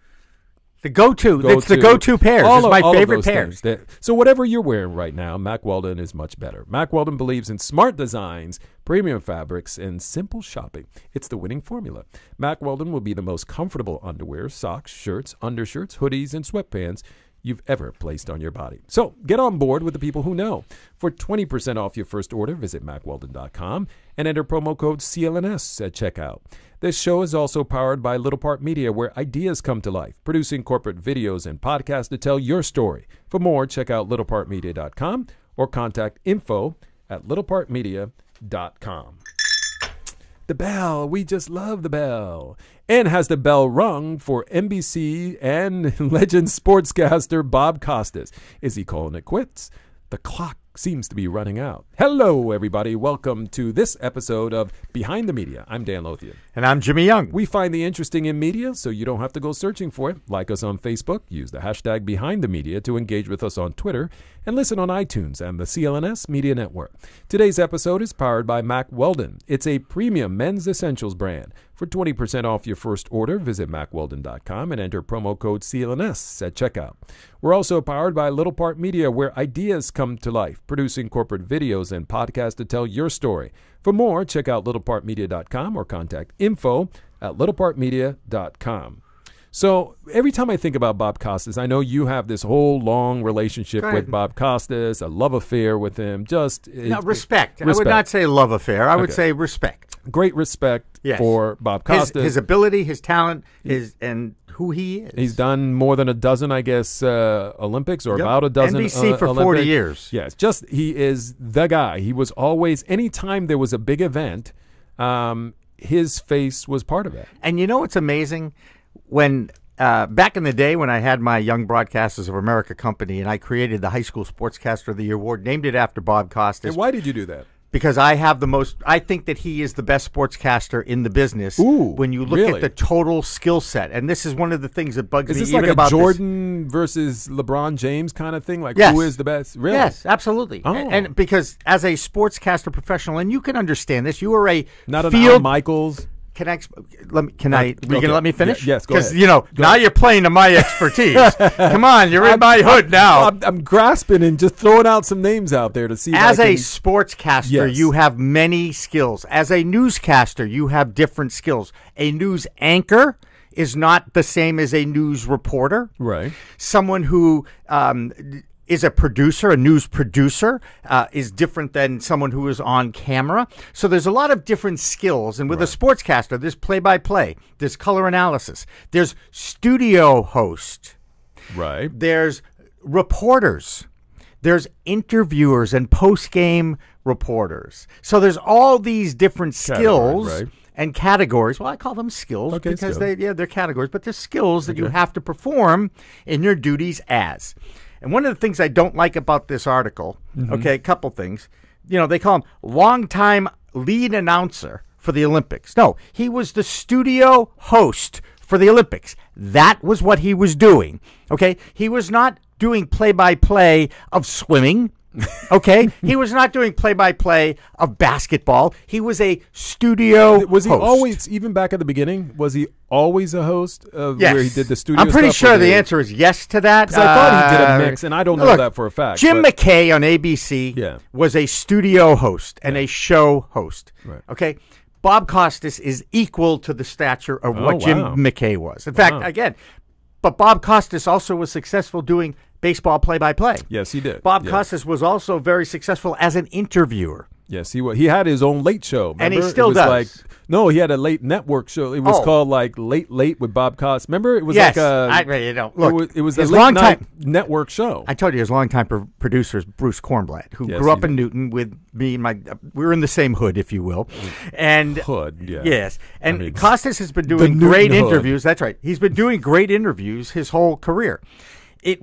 The go-to. It's the go-to pairs. It's my favorite pairs. So whatever you're wearing right now, Mack Weldon is much better. Mack Weldon believes in smart designs, premium fabrics, and simple shopping. It's the winning formula. Mack Weldon will be the most comfortable underwear, socks, shirts, undershirts, hoodies, and sweatpants you've ever placed on your body. So get on board with the people who know. For 20% off your first order, visit MackWeldon.com and enter promo code CLNS at checkout. This show is also powered by Little Part Media, where ideas come to life, producing corporate videos and podcasts to tell your story. For more, check out littlepartmedia.com or contact info@littlepartmedia.com. The bell. We just love the bell. And has the bell rung for NBC and legend sportscaster Bob Costas. Is he calling it quits? The clock seems to be running out. Hello, everybody. Welcome to this episode of Behind the Media. I'm Dan Lothian. And I'm Jimmy Young. We find the interesting in media, so you don't have to go searching for it. Like us on Facebook. Use the hashtag Behind the Media to engage with us on Twitter. And listen on iTunes and the CLNS Media Network. Today's episode is powered by Mack Weldon. It's a premium men's essentials brand. For 20% off your first order, visit MackWeldon.com and enter promo code CLNS at checkout. We're also powered by Little Part Media, where ideas come to life, producing corporate videos and podcasts to tell your story. For more, check out littlepartmedia.com or contact info@littlepartmedia.com. So every time I think about Bob Costas, I know you have this whole long relationship with Bob Costas, a love affair with him. Respect. I would not say love affair. I would say respect. Great respect for Bob Costas. His ability, his talent, and who he is. He's done more than a dozen, I guess, Olympics or about a dozen. NBC for 40 years. Yes, he is the guy. He was always, anytime there was a big event, his face was part of it. And you know what's amazing? When back in the day when I had my Young Broadcasters of America company and I created the High School Sportscaster of the Year award, named it after Bob Costas. And why did you do that? Because I think that he is the best sportscaster in the business. Ooh, when you look really? at the total skill set. And this is one of the things that bugs Is me this even like a about Jordan versus LeBron James kind of thing? Like, Yes. who is the best? Really? Yes, absolutely. Oh. And because as a sportscaster professional, and you can understand this, you are a Not an field Al Michaels. Can I? Were you going to let me finish? Yes, go Because ahead. now you're playing to my expertise. Come on, you're in my hood now. I'm grasping and just throwing out some names out there to see. As if I a can- sportscaster, Yes. you have many skills. As a newscaster, you have different skills. A news anchor is not the same as a news reporter. Right. Someone who is a producer, a news producer, is different than someone who is on camera. So there's a lot of different skills. And with a sportscaster, there's play-by-play, there's color analysis, there's studio host, Right. there's reporters, there's interviewers and post-game reporters. So there's all these different skills. Right. And categories. Well, I call them skills Okay, because skills. they're categories, but they're skills that you have to perform in your duties as. And one of the things I don't like about this article, okay, a couple things. They call him longtime lead announcer for the Olympics. No, he was the studio host for the Olympics. That was what he was doing, okay? He was not doing play-by-play of swimming. Okay, he was not doing play-by-play of basketball. He was a studio Was he host. always, even back at the beginning, was he always a host of Yes. where he did the studio I'm pretty stuff, or sure the answer is yes to that. Because I thought he did a mix, and I don't know look, that for a fact. Jim but- McKay on ABC Yeah. was a studio host and a show host. Right. Okay, Bob Costas is equal to the stature of Oh, what Jim wow. McKay was. In fact, again, but Bob Costas also was successful doing baseball play-by-play. Yes, he did. Bob Yeah. Costas was also very successful as an interviewer. Yes, he was. He had his own late show. And he remember? still it was does. Like, no, he had a late network show. It was Oh. called like Late with Bob Costas. Remember, it was Yes, like look, it was a his late long night time. network show. I told you his longtime producer is Bruce Kornblatt, who Yes, grew up he in Newton with me and we were in the same hood, if you will. And Hood, yeah. Yes. And I mean, Costas has been the doing Newton great hood. interviews. That's right. He's been doing great interviews his whole career.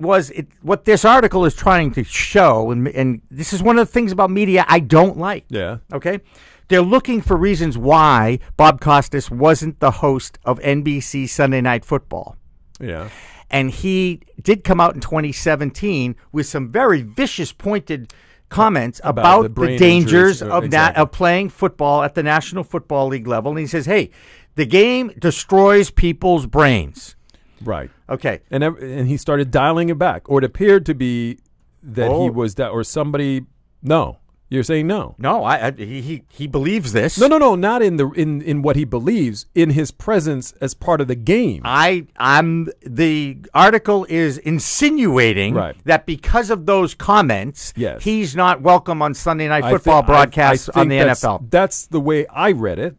What this article is trying to show, and this is one of the things about media I don't like. Yeah. Okay? They're looking for reasons why Bob Costas wasn't the host of NBC Sunday Night Football. Yeah. And he did come out in 2017 with some very vicious, pointed comments About about the the brain dangers injuries, of exactly. of playing football at the National Football League level. And he says, hey, the game destroys people's brains. Right. Okay. And he started dialing it back, or it appeared to be that he was that, or somebody. No, you're saying no. No, he believes this. No, not in what he believes, in his presence as part of the game. The article is insinuating Right. that because of those comments, Yes. he's not welcome on Sunday Night I Football think- broadcasts I on the think NFL. That's the way I read it,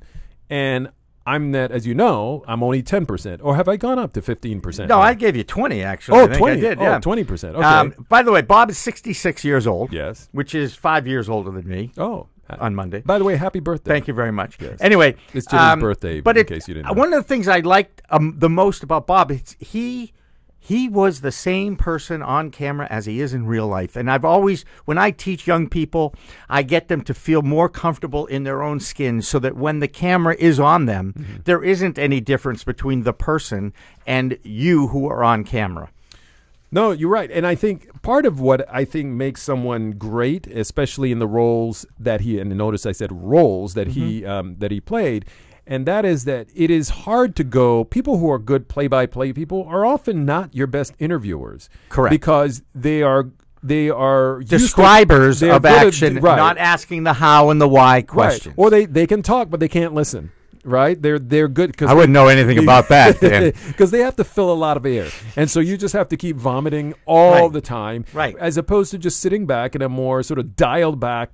and I'm that, as you know, I'm only 10%, or have I gone up to 15%? No, I gave you 20, actually. Oh, I think 20. I did, Oh, yeah. 20%. Okay. By the way, Bob is 66 years old. Yes. Which is 5 years older than me Oh, on Monday. by the way, happy birthday. Thank you very much. Yes. Anyway. It's Jimmy's birthday, but in case you didn't know. one of the things I liked the most about Bob is he was the same person on camera as he is in real life. And I've always, when I teach young people, I get them to feel more comfortable in their own skin so that when the camera is on them, there isn't any difference between the person and you who are on camera. No, you're right. And I think part of what I think makes someone great, especially in the roles that and notice I said roles that he played, and that is that it is hard to go. People who are good play-by-play people are often not your best interviewers. Correct. Because they are Describers of action, right. not asking the how and the why questions. Right. Or they can talk, but they can't listen. Right? They're good because I wouldn't know anything about that, Dan. because they have to fill a lot of air, and so you just have to keep vomiting all Right. the time, Right. As opposed to just sitting back in a more sort of dialed back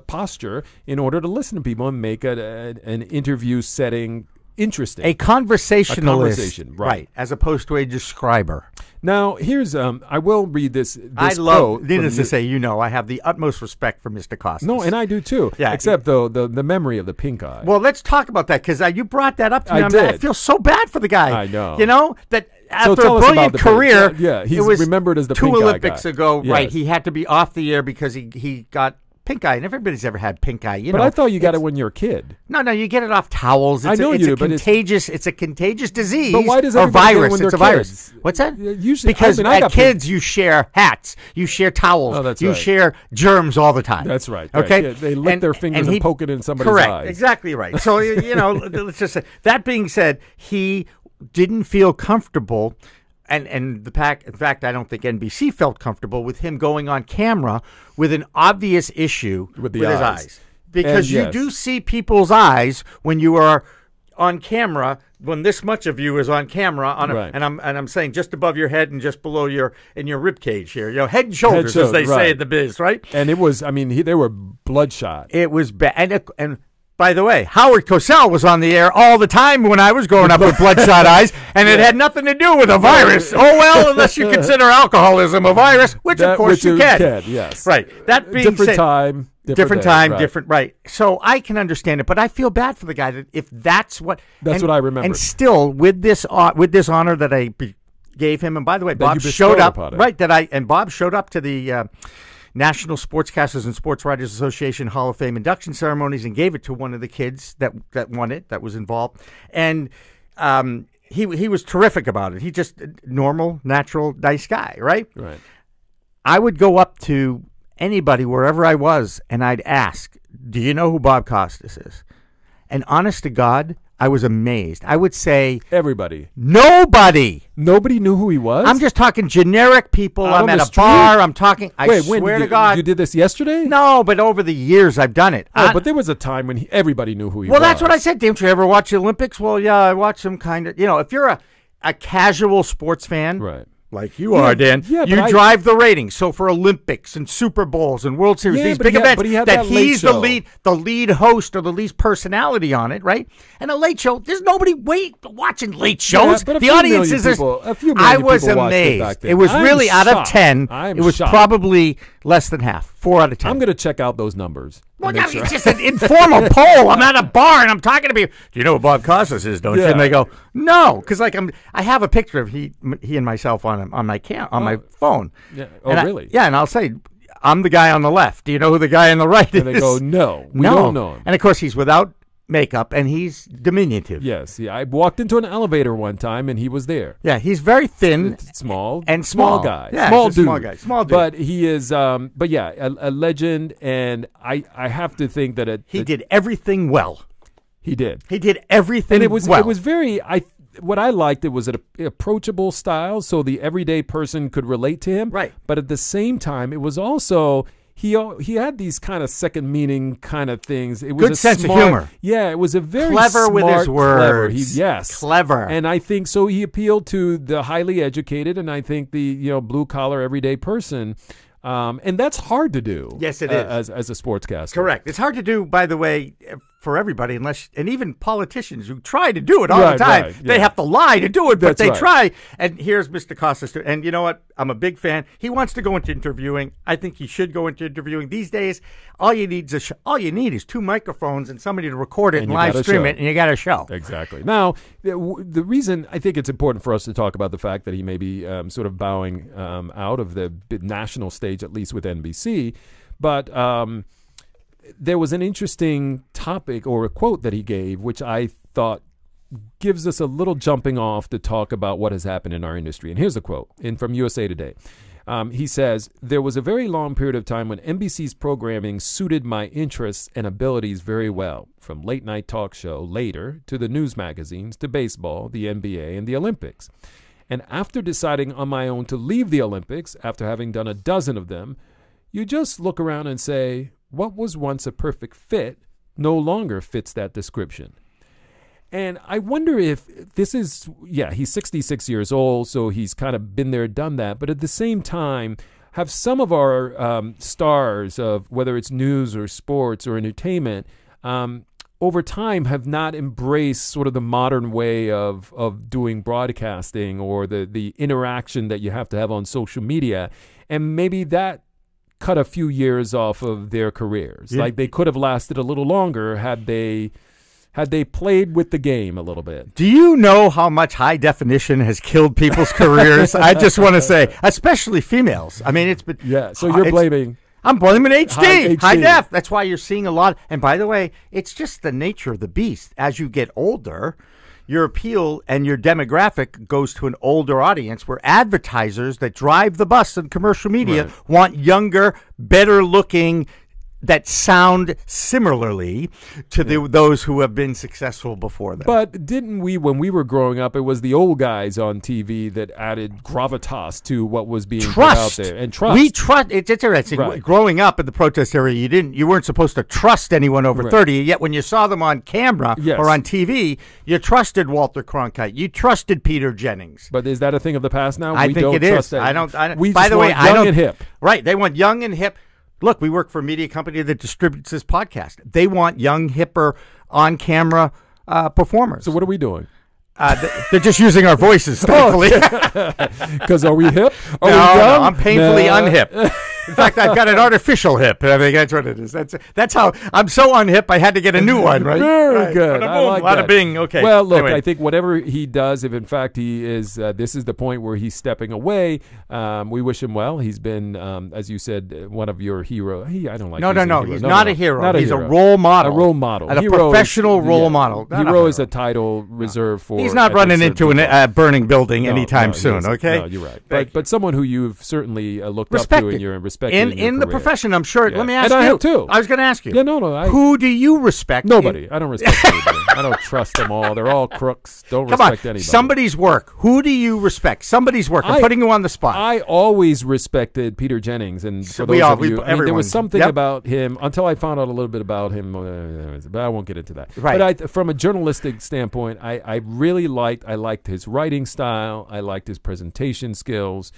posture in order to listen to people and make an interview setting interesting. A conversationalist. conversation, right. As opposed to a describer. Now, here's I will read this I quote love, from needless to the- say, I have the utmost respect for Mr. Costas. No, and I do too. Yeah. Except though the memory of the pink eye. Well, let's talk about that because you brought that up to me. I I did. feel so bad for the guy. I know. That So after tell a us about brilliant the career, pink- yeah, he's it was remembered as the 2 pink eye Olympics guy. ago. Yes. Right, he had to be off the air because he got pink eye, and everybody's ever had pink eye. but I thought you got it when you're a kid. No, you get it off towels. It's I know it's you do, a but contagious. It's a contagious disease. But why does or everybody get it virus? when they're It's a virus. kids? What's that? Usually, because I at got kids you share hats, you share towels, Oh, that's you right. share germs all the time. That's right. Okay, Yeah, they lick their fingers and poke it in somebody's correct, eyes. Exactly right. So let's just say that being said, he didn't feel comfortable. And in fact, I don't think NBC felt comfortable with him going on camera with an obvious issue With his eyes. eyes. Because And you yes. do see people's eyes when you are on camera, when this much of you is on camera, Right. and I'm saying just above your head and just below your rib cage here, head and shoulders, as they say right. in the biz, right? And it was, they were bloodshot. It was bad. And by the way, Howard Cosell was on the air all the time when I was growing up with bloodshot eyes, and it had nothing to do with a virus. Oh, well, unless you consider alcoholism a virus, which of course you can. Yes. Right. That being different said, time, different day, time, right. different, right. So I can understand it, but I feel bad for the guy that if that's what. That's what I remember. And still, with this honor that I gave him, and by the way, Bob you showed bestowed up, upon it. right, and Bob showed up to the National Sportscasters and Sports Writers Association Hall of Fame induction ceremonies and gave it to one of the kids that won it, that was involved. And he was terrific about it. He just normal, natural, nice guy, right? Right. I would go up to anybody wherever I was and I'd ask, do you know who Bob Costas is? And honest to God, I was amazed. I would say Everybody. nobody. Nobody knew who he was? I'm just talking generic people. Out I'm on at the a street? bar. I'm talking. I Wait, swear when to God. You did this yesterday? No, but over the years I've done it. Oh, but there was a time when everybody knew who he was. Well, that's what I said. Didn't you ever watch the Olympics? Well, yeah, I watch them kind of. If you're a casual sports fan, Right. like you are, Dan, yeah, you but drive the ratings. So for Olympics and Super Bowls and World Series, Yeah, these but big he had- events, but he had that that late he's show. the lead host or the lead personality on it, right? And a late show, there's nobody watching late shows. but a The few audience million is just. people- a few I million was people watched it back amazed. then. It was I'm really out of shocked. 10. I'm It was shocked. probably less than half, 4 out of 10. I'm going to check out those numbers. Well, and no, make sure. it's just an informal poll. I'm at a bar and I'm talking to people. Do you know who Bob Costas is? Don't you? Yeah. And they go, no, because I have a picture of he and myself on my phone. Yeah. Oh, And really? Yeah, and I'll say, I'm the guy on the left. Do you know who the guy on the right is? And they go, no, we no. don't know him. And of course, he's without makeup and he's diminutive. Yes. Yeah. I walked into an elevator one time and he was there. Yeah, he's very thin. Small And small small. guy, Yeah, small he's a dude, small guy, small dude. But he is, but yeah, a legend, and I have to think that He did everything well. he did, He did everything and it was well. very what I liked, it was an approachable style, so the everyday person could relate to him, Right. But at the same time, it was also. He had these kind of second meaning kind of things. It was Good a sense of smart, humor. Yeah, it was a very Clever with his smart, clever. words. Yes, Clever. And I think so. He appealed to the highly educated, and I think the blue collar everyday person, and that's hard to do. Yes, it is. as a sportscaster. Correct. It's hard to do, by the way, for everybody, and even politicians who try to do it all the Right, time. right, They yeah. have to lie to do it, but That's they right. try. And here's Mr. Costas. And you know what? I'm a big fan. He wants to go into interviewing. I think he should go into interviewing. These days, all you need is 2 microphones and somebody to record it and you live got a stream show. it, and you got a show. Exactly. Now, the reason I think it's important for us to talk about the fact that he may be sort of bowing out of the national stage, at least with NBC, but there was an interesting topic or a quote that he gave, which I thought gives us a little jumping off to talk about what has happened in our industry. And here's the quote from USA Today. He says, "There was a very long period of time when NBC's programming suited my interests and abilities very well, from late night talk show later to the news magazines to baseball, the NBA, and the Olympics. And after deciding on my own to leave the Olympics, after having done a dozen of them, you just look around and say, what was once a perfect fit no longer fits that description." And I wonder if this is, he's 66 years old, so he's kind of been there, done that. But at the same time, have some of our stars of whether it's news or sports or entertainment over time have not embraced sort of the modern way of doing broadcasting or the interaction that you have to have on social media. And maybe that cut a few years off of their careers. Yeah. Like they could have lasted a little longer had they played with the game a little bit. Do you know how much high definition has killed people's careers? I just want to say, especially females. I mean, it's been... Yeah, so you're blaming... I'm blaming HD, High def. That's why you're seeing a lot. And by the way, it's just the nature of the beast. As you get older, your appeal and your demographic goes to an older audience, where advertisers that drive the bus in commercial media want younger, better looking, that sound similarly to those who have been successful before them. But didn't we, when we were growing up, it was the old guys on TV that added gravitas to what was being put out there. And trust. We trust. It's interesting. Right. Growing up in the protest area, you weren't supposed to trust anyone over 30. Yet when you saw them on camera or on TV, you trusted Walter Cronkite. You trusted Peter Jennings. But is that a thing of the past now? I we think don't it trust is. that. I don't. We by just the way, want young and hip. Right. They want young and hip. Look, we work for a media company that distributes this podcast. They want young, hipper, on-camera performers. So what are we doing? They're just using our voices, thankfully. Because are we hip? Are we No, young? I'm painfully unhip. In fact, I've got an artificial hip. I think that's what it is. That's how I'm so unhip. I had to get a new one. Right? Very good. I like that. Bada bing. Okay. Well, look, Anyway. I think whatever he does, if in fact he is, this is the point where he's stepping away. We wish him well. He's been, as you said, one of your heroes. I don't like. No. using hero. He's not a hero. Not a He's hero. a role model. A role model. And a Hero professional is, role model. Not Hero a is a title reserved for. He's not I running think, into certain a burning building people. anytime he soon. isn't. Okay. No, you're right. But someone who you've certainly looked up to Respected. and you're respected in the career. profession, I'm sure. Yeah. Let me ask And you. I have too. I was going to ask you. Yeah, no. Who do you respect? Nobody. I don't respect anybody. I don't trust them all. They're all crooks. Don't Come on. respect anybody. Somebody's work. Who do you respect? Somebody's work. I'm putting you on the spot. I always respected Peter Jennings, and for We those all- of we- you, I mean, there everyone. was something Yep. about him until I found out a little bit about him, but I won't get into that. Right. But from a journalistic standpoint, I really liked his writing style. I liked his presentation skills.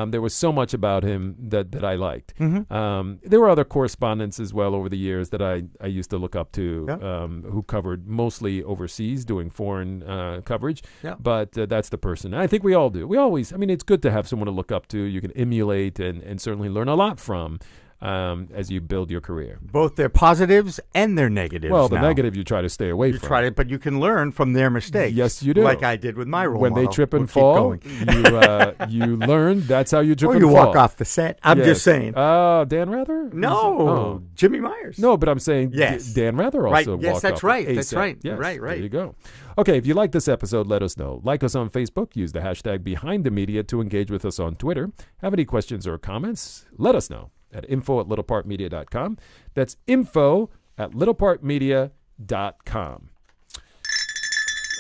There was so much about him that I liked. Mm-hmm. There were other correspondents as well over the years that I used to look up to, Yeah. who covered mostly overseas, doing foreign coverage. Yeah. But that's the person. And I think we all do. We always, I mean, it's good to have someone to look up to, you can emulate and certainly learn a lot from as you build your career. Both their positives and their negatives. Well, the now. negative you try to stay away from. But you can learn from their mistakes. Yes, you do. Like I did with my role when model. they trip and We'll fall, keep going. you learn. That's how you trip Or and you fall. walk off the set. I'm Yes. just saying. Dan Rather? No, Jimmy Myers. No, but I'm saying Yes. Dan Rather Right. also Yes, walked that's off right. a That's set. right. Yes. Right. There you go. Okay, if you like this episode, let us know. Like us on Facebook. Use the hashtag #BehindTheMedia to engage with us on Twitter. Have any questions or comments? Let us know at info@littlepartmedia.com. That's info@littlepartmedia.com.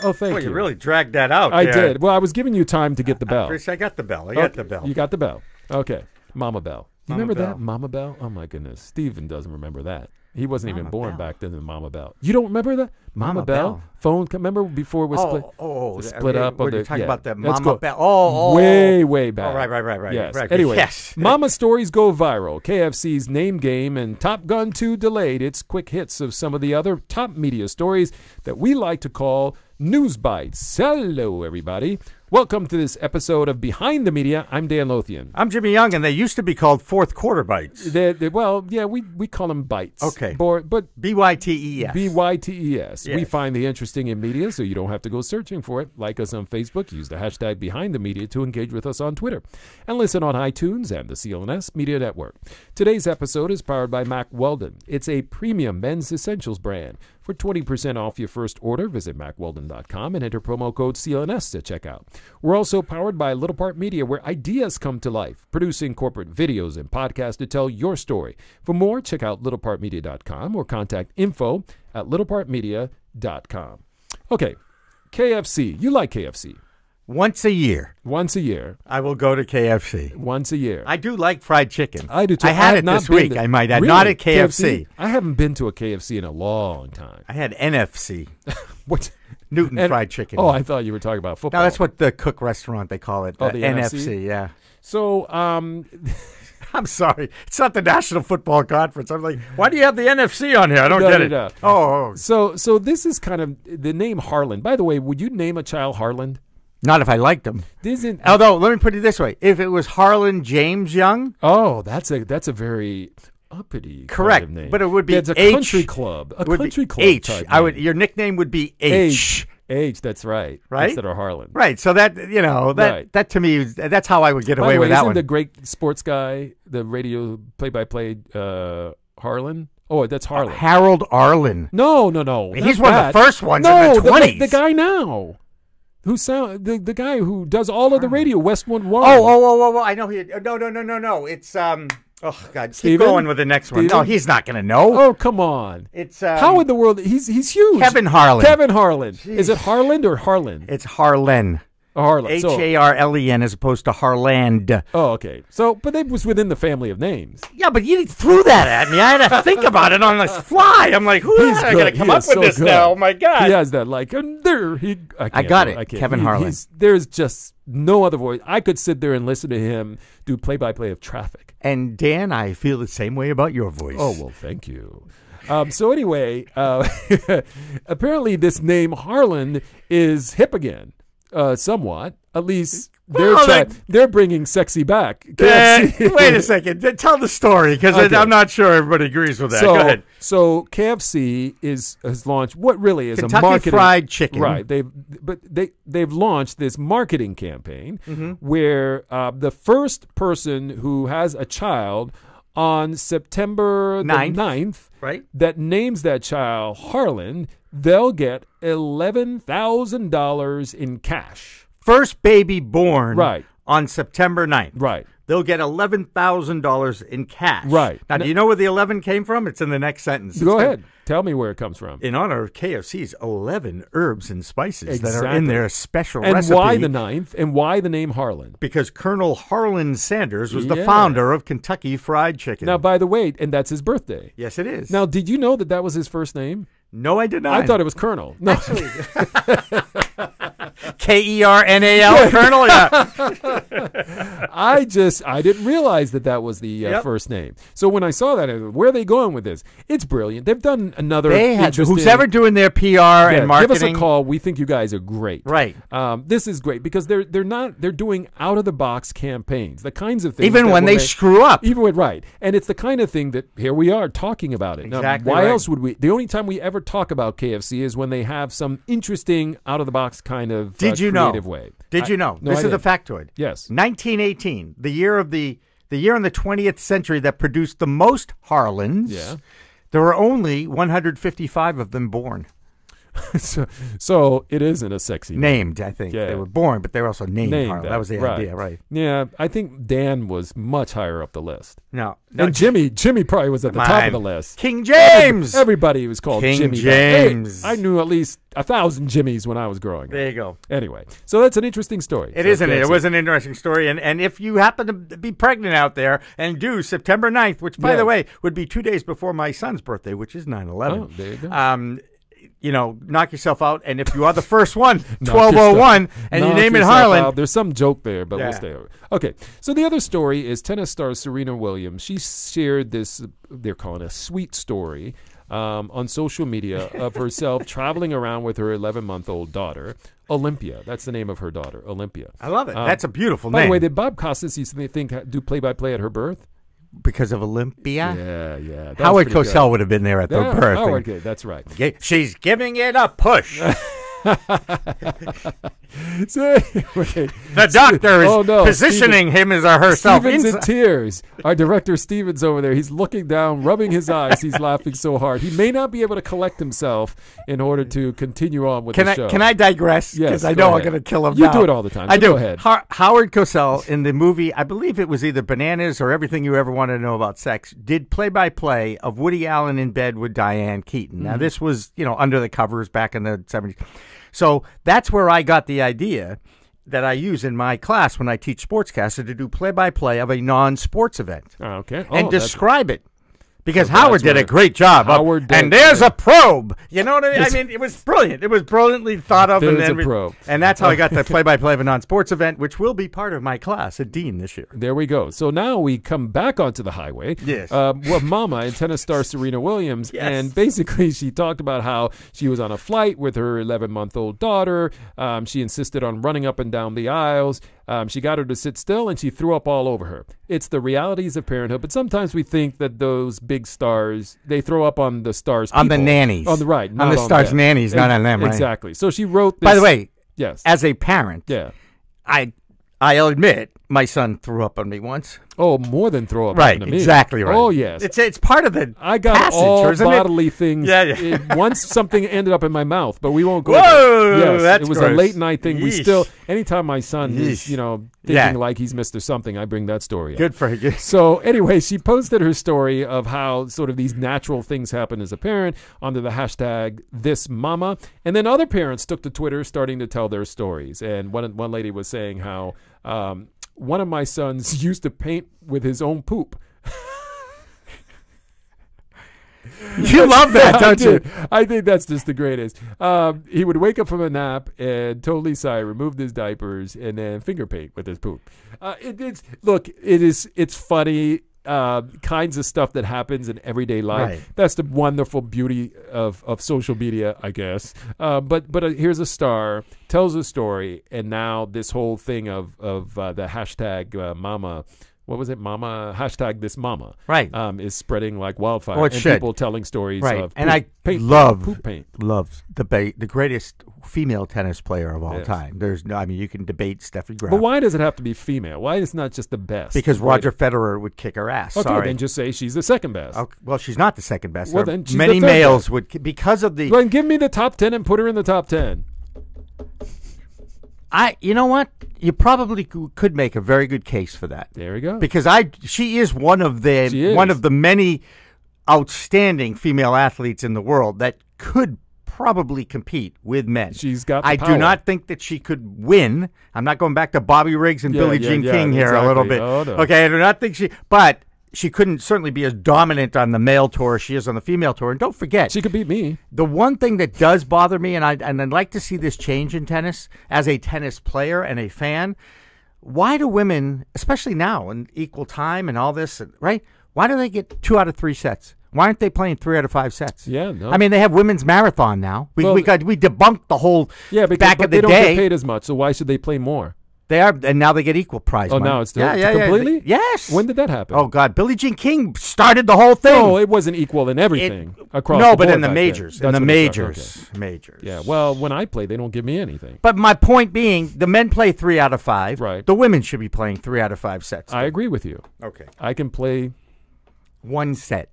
Oh, thank Boy, you. you really dragged that out. I there. did. Well, I was giving you time to get the bell. Chris, I got the bell. I Okay, got the bell. You got the bell. Okay. Mama Bell. You Mama remember Bell. that? Mama Bell? Oh, my goodness. Steven doesn't remember that. He wasn't even Mama born Bell. back then in Mama Bell. You don't remember that? Mama Bell. Phone. Remember before it was split? Split up. We're the- talking yeah. about the Let's Mama go. Bell. Oh, way back. Oh, right. Yes. Right. Anyway, yes. Mama stories go viral. KFC's Name Game and Top Gun 2 delayed. It's quick hits of some of the other top media stories that we like to call News Bites. Hello, everybody. Welcome to this episode of Behind the Media. I'm Dan Lothian. I'm Jimmy Young, and they used to be called fourth quarter bites. Well, yeah, we call them bites. Okay. But BYTES. BYTES. We Yes. find the interesting in media, so you don't have to go searching for it. Like us on Facebook. Use the hashtag Behind the Media to engage with us on Twitter. And listen on iTunes and the CLNS Media Network. Today's episode is powered by Mack Weldon. It's a premium men's essentials brand. For 20% off your first order, visit MackWeldon.com and enter promo code CLNS to check out. We're also powered by Little Part Media, where ideas come to life, producing corporate videos and podcasts to tell your story. For more, check out littlepartmedia.com or contact info@littlepartmedia.com. Okay, KFC. You like KFC. Once a year, Once a year. I will go to KFC. Once a year. I do like fried chicken. I do too. I had have it not this been week, to- I might add. Really? Not at KFC. I haven't been to a KFC in a long time. I had NFC, What? Newton And- Fried Chicken. Oh, I thought you were talking about football. No, that's what the Cook restaurant, they call it. Oh, the NFC? NFC, yeah. So, I'm sorry. It's not the National Football Conference. I'm like, why do you have the NFC on here? I don't get it. No. Oh. So this is kind of the name Harlan. By the way, would you name a child Harlan? Not if I liked him. Although, let me put it this way. If it was Harlan James Young. Oh, that's a very uppity correct kind of name. But it would be it's a H, country club. A country club H. type name. Your nickname would be H. H, that's right. Right? Instead of Harlan. Right. So that that to me, that's how I would get away with that isn't one. the great sports guy, the radio play-by-play Harlan? Oh, that's Harlan. Harold Arlen. No. He's one of the first ones in the 20s. The guy now. The guy who does all of the radio, West 1-1. Oh, I know he. No. It's oh God, Steven? keep going with the next one. Steven? No, he's not going to know. Oh, come on. It's how in the world? He's huge. Kevin Harlan. Jeez. Is it Harland or Harlan? It's Harlan. Harlan. Harlen as opposed to Harland. Oh, okay. So, but it was within the family of names. Yeah, but you threw that at me. I had to think about it on the fly. I'm like, who is going to come up with this now? Oh my God. He has that like there. I got it. Kevin Harlan. There's just no other voice. I could sit there and listen to him do play-by-play of traffic. And Dan, I feel the same way about your voice. Oh well, thank you. So anyway, apparently this name Harlan is hip again. Somewhat, at least they're bringing sexy back. Wait a second. Tell the story because okay. I'm not sure everybody agrees with that. Go ahead. So KFC has launched what really is Kentucky a marketing Fried Chicken. Right. They've launched this marketing campaign where the first person who has a child on September the 9th right, that names that child Harlan, they'll get $11,000 in cash. First baby born right. on September 9th. Right. They'll get $11,000 in cash. Right. Now, do you know where the 11 came from? It's in the next sentence. Go ahead. Tell me where it comes from. In honor of KFC's 11 herbs and spices that are in their special and recipe. And why the 9th? And why the name Harlan? Because Colonel Harlan Sanders was the founder of Kentucky Fried Chicken. Now, by the way, and that's his birthday. Yes, it is. Now, did you know that was his first name? No, I did not. I thought it was Colonel. No. Actually. Kernal, Colonel? Yeah. I didn't realize that was the first name. So when I saw that, where are they going with this? It's brilliant. They've done another who's ever doing their PR and marketing. Give us a call. We think you guys are great. Right. This is great because they're doing out of the box campaigns, the kinds of things. Even when they screw up. Right. And it's the kind of thing that here we are talking about it. Exactly. Now, why else would we? The only time we ever talk about KFC is when they have some interesting out of the box kind of creative way. Did you know? This is the factoid. Yes. 1918, the year in the 20th century that produced the most Harlans. Yeah. There were only 155 of them born. So it isn't a sexy name. Named, I think. Yeah. They were born, but they were also named Harlan. That was the idea, right? Yeah, I think Dan was much higher up the list. No, and Jimmy probably was at the top of the list. King James! Everybody was called King Jimmy. James. Hey, I knew at least 1,000 Jimmys when I was growing up. There you go. Anyway, so that's an interesting story. It isn't it? It was an interesting story. And if you happen to be pregnant out there and do September 9th, which, by the way, would be 2 days before my son's birthday, which is 9/11. Oh, there you go. Knock yourself out. And if you are the first one, 1201, and you name it Harlan. Out. There's some joke there, but we'll stay over. Okay. So the other story is tennis star Serena Williams. She shared this, they're calling a sweet story, on social media of herself traveling around with her 11-month-old daughter, Olympia. That's the name of her daughter, Olympia. I love it. That's a beautiful name. By the way, did Bob Costas, you think, do play-by-play at her birth? Because of Olympia? Yeah. Howard Cosell would have been there at the birth. Howard, that's right. She's giving it a push. The doctor is positioning him as herself. Steven's in tears. Our director Steven's over there. He's looking down, rubbing his eyes. He's laughing so hard. He may not be able to collect himself in order to continue on with the show. Can I digress? Yes, because I know I'm going to kill him. You do it all the time. I do. Go ahead. Howard Cosell in the movie, I believe it was either Bananas or Everything You Ever Wanted to Know About Sex, did play-by-play of Woody Allen in bed with Diane Keaton. Now, this was, under the covers back in the 70s. So that's where I got the idea that I use in my class when I teach sportscaster to do play-by-play of a non-sports event. Okay. And describe it. Because So Howard that's did a where- great job. Howard did, and there's yeah. a probe. You know what I mean? I mean, it was brilliant. It was brilliantly thought of. There's and a probe. And that's how I got the play-by-play of a non-sports event, which will be part of my class at Dean this year. There we go. So now we come back onto the highway. Yes. With Mama and tennis star Serena Williams. Yes. And basically she talked about how she was on a flight with her 11-month-old daughter. She insisted on running up and down the aisles. She got her to sit still, and she threw up all over her. It's the realities of parenthood. But sometimes we think that those big stars, they throw up on the stars' people. On the nannies. On the right. On not the stars' them. nannies, not on them, right? Exactly. So she wrote this. By the way, yes. as a parent, Yeah. I'll admit my son threw up on me once. Oh, more than throw up. Right, happened to me. exactly right. Oh, yes. It's part of the I got passage, all isn't it? bodily things. Yeah. Once something ended up in my mouth, but we won't go Whoa, there. Yes, that's it was gross. a late night thing. We Yeesh. still, anytime my son is, Yeesh. thinking Yeah. like he's Mr. Something, I bring that story up. Good for you. So anyway, she posted her story of how sort of these natural things happen as a parent under the hashtag #ThisMama, and then other parents took to Twitter starting to tell their stories. And one lady was saying how one of my sons used to paint with his own poop. You love that, don't you? I think that's just the greatest. He would wake up from a nap and totally sigh, removed his diapers, and then finger paint with his poop. It's funny. Kinds of stuff that happens in everyday life. Right. That's the wonderful beauty of social media, I guess. But here's a star, tells a story, and now this whole thing of the hashtag Mama. What was it? Mama hashtag #ThisMama. Right. Is spreading like wildfire. Oh, it and should. people telling stories Right. of And poop, I paint, love poop paint. the greatest female tennis player of all Yes. time. There's no, I mean, you can debate Steffi Graf. But why does it have to be female? Why is it not just the best? Because Right. Roger Federer would kick her ass. Okay, Sorry. then just say she's the second best. Okay, well, she's not the second best. Well, There are then she's many the third males best. would, because of the. Then give me the top 10 and put her in the top 10. You know what? You probably could make a very good case for that. There we go. Because she is one of She is. the many outstanding female athletes in the world that could probably compete with men. She's got the I power. do not think that she could win. I'm not going back to Bobby Riggs and Yeah, Billie yeah, Jean yeah, King here a little exactly. bit. Oh, no. Okay, I do not think but she couldn't certainly be as dominant on the male tour as she is on the female tour. And don't forget, She could beat me. the one thing that does bother me, and I'd like to see this change in tennis as a tennis player and a fan. Why do women, especially now in equal time and all this, right? Why do they get 2 out of 3 sets? Why aren't they playing 3 out of 5 sets? Yeah, no. I mean, they have women's marathon now. We debunked the whole Yeah, because back but in the they don't day. get paid as much, so why should they play more? They are, and now they get equal prize Oh, money. now it's still yeah, completely? Yes. When did that happen? Oh God, Billie Jean King started the whole thing. No, it wasn't equal in everything across no, the but board in the back majors. then. In the That's when it majors. started. Okay. Majors. Yeah, well, when I play, they don't give me anything. But my point being, the men play 3 out of 5. Right. The women should be playing 3 out of 5 sets. I agree with you. Okay. I can play. 1 set.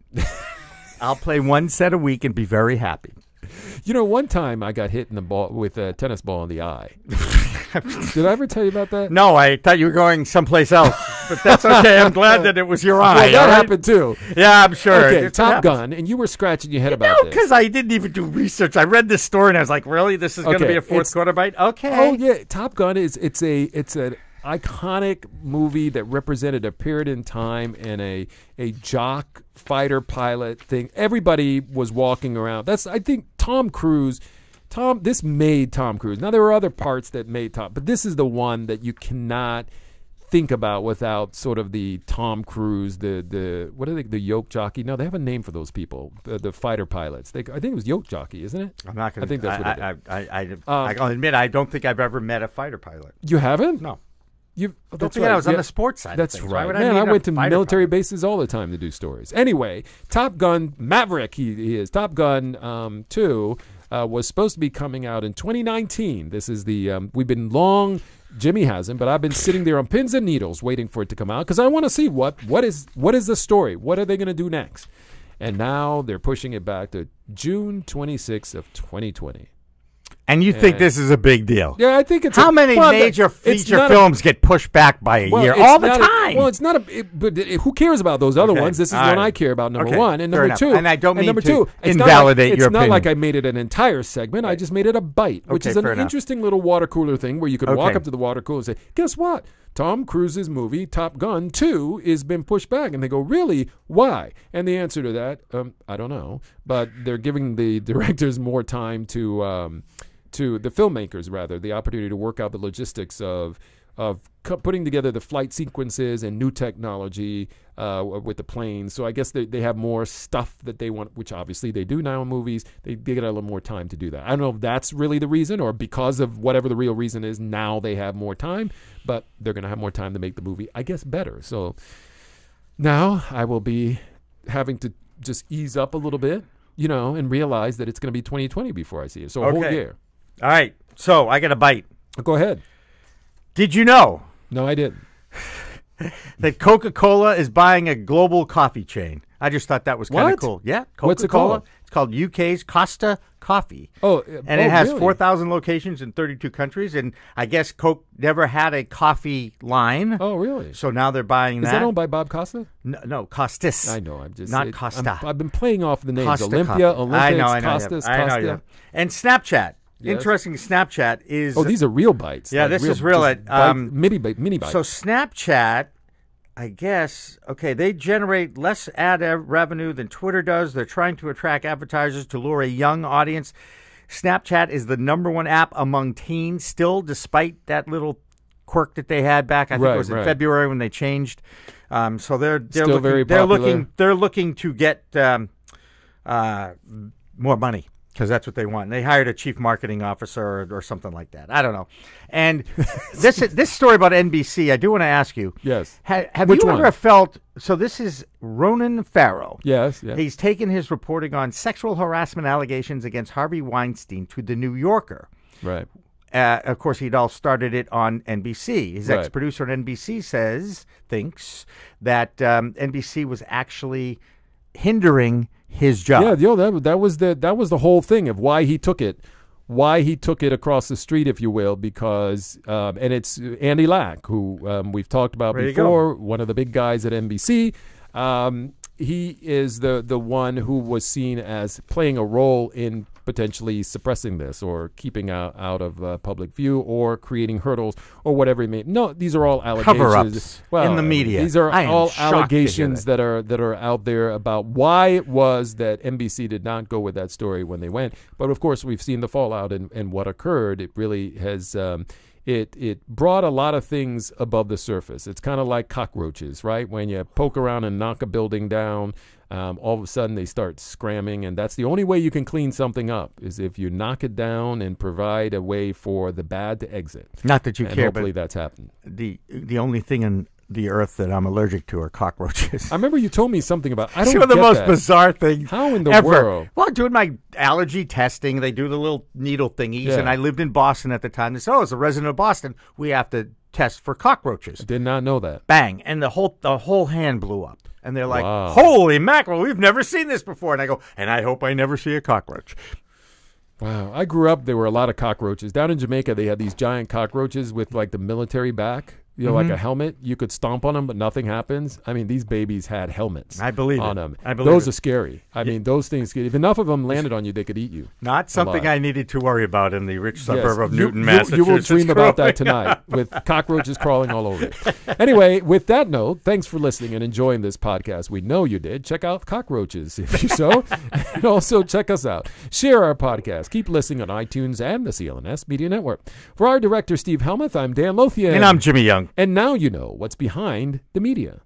I'll play 1 set a week and be very happy. You know, one time I got hit in the ball with a tennis ball in the eye. Did I ever tell you about that? No, I thought you were going someplace else, but that's okay. I'm glad that it was your eye. Well, that all right? happened too. Yeah, I'm sure. Okay, It Top happens. Gun, and you were scratching your head about No, this. because I didn't even do research. I read this story and I was like, really? This is going to Okay, be a fourth it's- quarter bite? Okay. Oh yeah, Top Gun it's an iconic movie that represented a period in time and a jock fighter pilot thing. Everybody was walking around. I think Tom Cruise. This made Tom Cruise. Now there were other parts that made Tom, but this is the one that you cannot think about without sort of the Tom Cruise, the what are they, the yoke jockey? No, they have a name for those people, the fighter pilots. I think it was yoke jockey, isn't it? I'm not going to. I think that's what it is. I'll admit, I don't think I've ever met a fighter pilot. You haven't? No. Don't forget I was on the sports side of That's things. Why right. would I Man, need I a went to fighter military pilot? bases all the time to do stories. Anyway, Top Gun Maverick, he is. Top Gun 2 was supposed to be coming out in 2019. This is we've been long, Jimmy hasn't, but I've been sitting there on pins and needles waiting for it to come out because I want to see what is the story. What are they going to do next? And now they're pushing it back to June 26th of 2020. And you think this is a big deal? Yeah, I think it's how many major feature films get pushed back by a year all the time? It's not but who cares about those other ones? This is one I care about. Number one and number two. And I don't mean to invalidate your opinion. It's not like I made it an entire segment. I just made it a bite, which is an interesting little water cooler thing where you could walk up to the water cooler and say, "Guess what? Tom Cruise's movie Top Gun 2 has been pushed back." And they go, "Really? Why?" And the answer to that, I don't know, but they're giving the directors more time to the filmmakers, rather, the opportunity to work out the logistics of putting together the flight sequences and new technology with the planes. So I guess they have more stuff that they want, which obviously they do now in movies. They get a little more time to do that. I don't know if that's really the reason, or because of whatever the real reason is, now they have more time, but they're going to have more time to make the movie, I guess, better. So now I will be having to just ease up a little bit, and realize that it's going to be 2020 before I see it. So a whole year. All right, so I got a bite. Go ahead. Did you know? No, I didn't. That Coca-Cola is buying a global coffee chain. I just thought that was kind of cool. Yeah, Coca-Cola. What's it called? It's called UK's Costa Coffee. And it has really? 4,000 locations in 32 countries, and I guess Coke never had a coffee line. Oh, really? So now they're buying that. Is that owned by Bob Costa? No, Costas. I know. I'm just not Costa. I've been playing off the names. Costa Olympica, Coffee. Olympics, Costas, I know, Costa. yeah. And Snapchat. Yes. Interesting. Snapchat is. Oh, these are real bites. Yeah, this is real. Mini bites. So Snapchat, I guess, they generate less ad revenue than Twitter does. They're trying to attract advertisers to lure a young audience. Snapchat is the #1 app among teens still, despite that little quirk that they had back. I think it was in February when they changed. So they're still looking, very popular. They're looking to get more money, because that's what they want. And they hired a chief marketing officer or something like that. I don't know. And this story about NBC, I do want to ask you. Yes. Have Which you one? ever felt? So this is Ronan Farrow. Yes. He's taken his reporting on sexual harassment allegations against Harvey Weinstein to The New Yorker. Right. Of course, he'd all started it on NBC. His ex-producer on NBC thinks that NBC was actually hindering his job. Yeah, that was the whole thing of why he took it across the street, if you will, because and it's Andy Lack, who we've talked about before, one of the big guys at NBC. He is the one who was seen as playing a role in potentially suppressing this or keeping out of public view or creating hurdles or whatever it may. No, these are all allegations. Cover-ups in the media. These are all allegations that are out there about why it was that NBC did not go with that story when they went. But of course, we've seen the fallout and what occurred. It really has. It brought a lot of things above the surface. It's kind of like cockroaches, right? When you poke around and knock a building down, all of a sudden they start scramming, and that's the only way you can clean something up is if you knock it down and provide a way for the bad to exit. Not that you care, hopefully but that's happened. The only thing in the earth that I'm allergic to are cockroaches. I remember you told me something about. I don't Some of the get most that. bizarre things. How in the ever. world? Well, doing my allergy testing, they do the little needle thingies, and I lived in Boston at the time. They said, "Oh, as a resident of Boston, we have to test for cockroaches." I did not know that. Bang, and the whole hand blew up, and they're like, Wow. "Holy mackerel, we've never seen this before!" And I go, "And I hope I never see a cockroach." Wow. I grew up, there were a lot of cockroaches. Down in Jamaica, they had these giant cockroaches with like the military back, like a helmet. You could stomp on them, but nothing happens. I mean, these babies had helmets I believe on it. them. I believe Those it. are scary. I mean, those things, if enough of them landed on you, they could eat you. Not something alive. I needed to worry about in the rich suburb of You- Newton, you, Massachusetts. You will dream about that growing tonight with cockroaches crawling all over you. Anyway, with that note, thanks for listening and enjoying this podcast. We know you did. Check out cockroaches if you so. And also check us out. Share our podcast. Keep listening on iTunes and the CLNS Media Network. For our director, Steve Helmuth, I'm Dan Lothian. And I'm Jimmy Young. And now you know what's behind the media.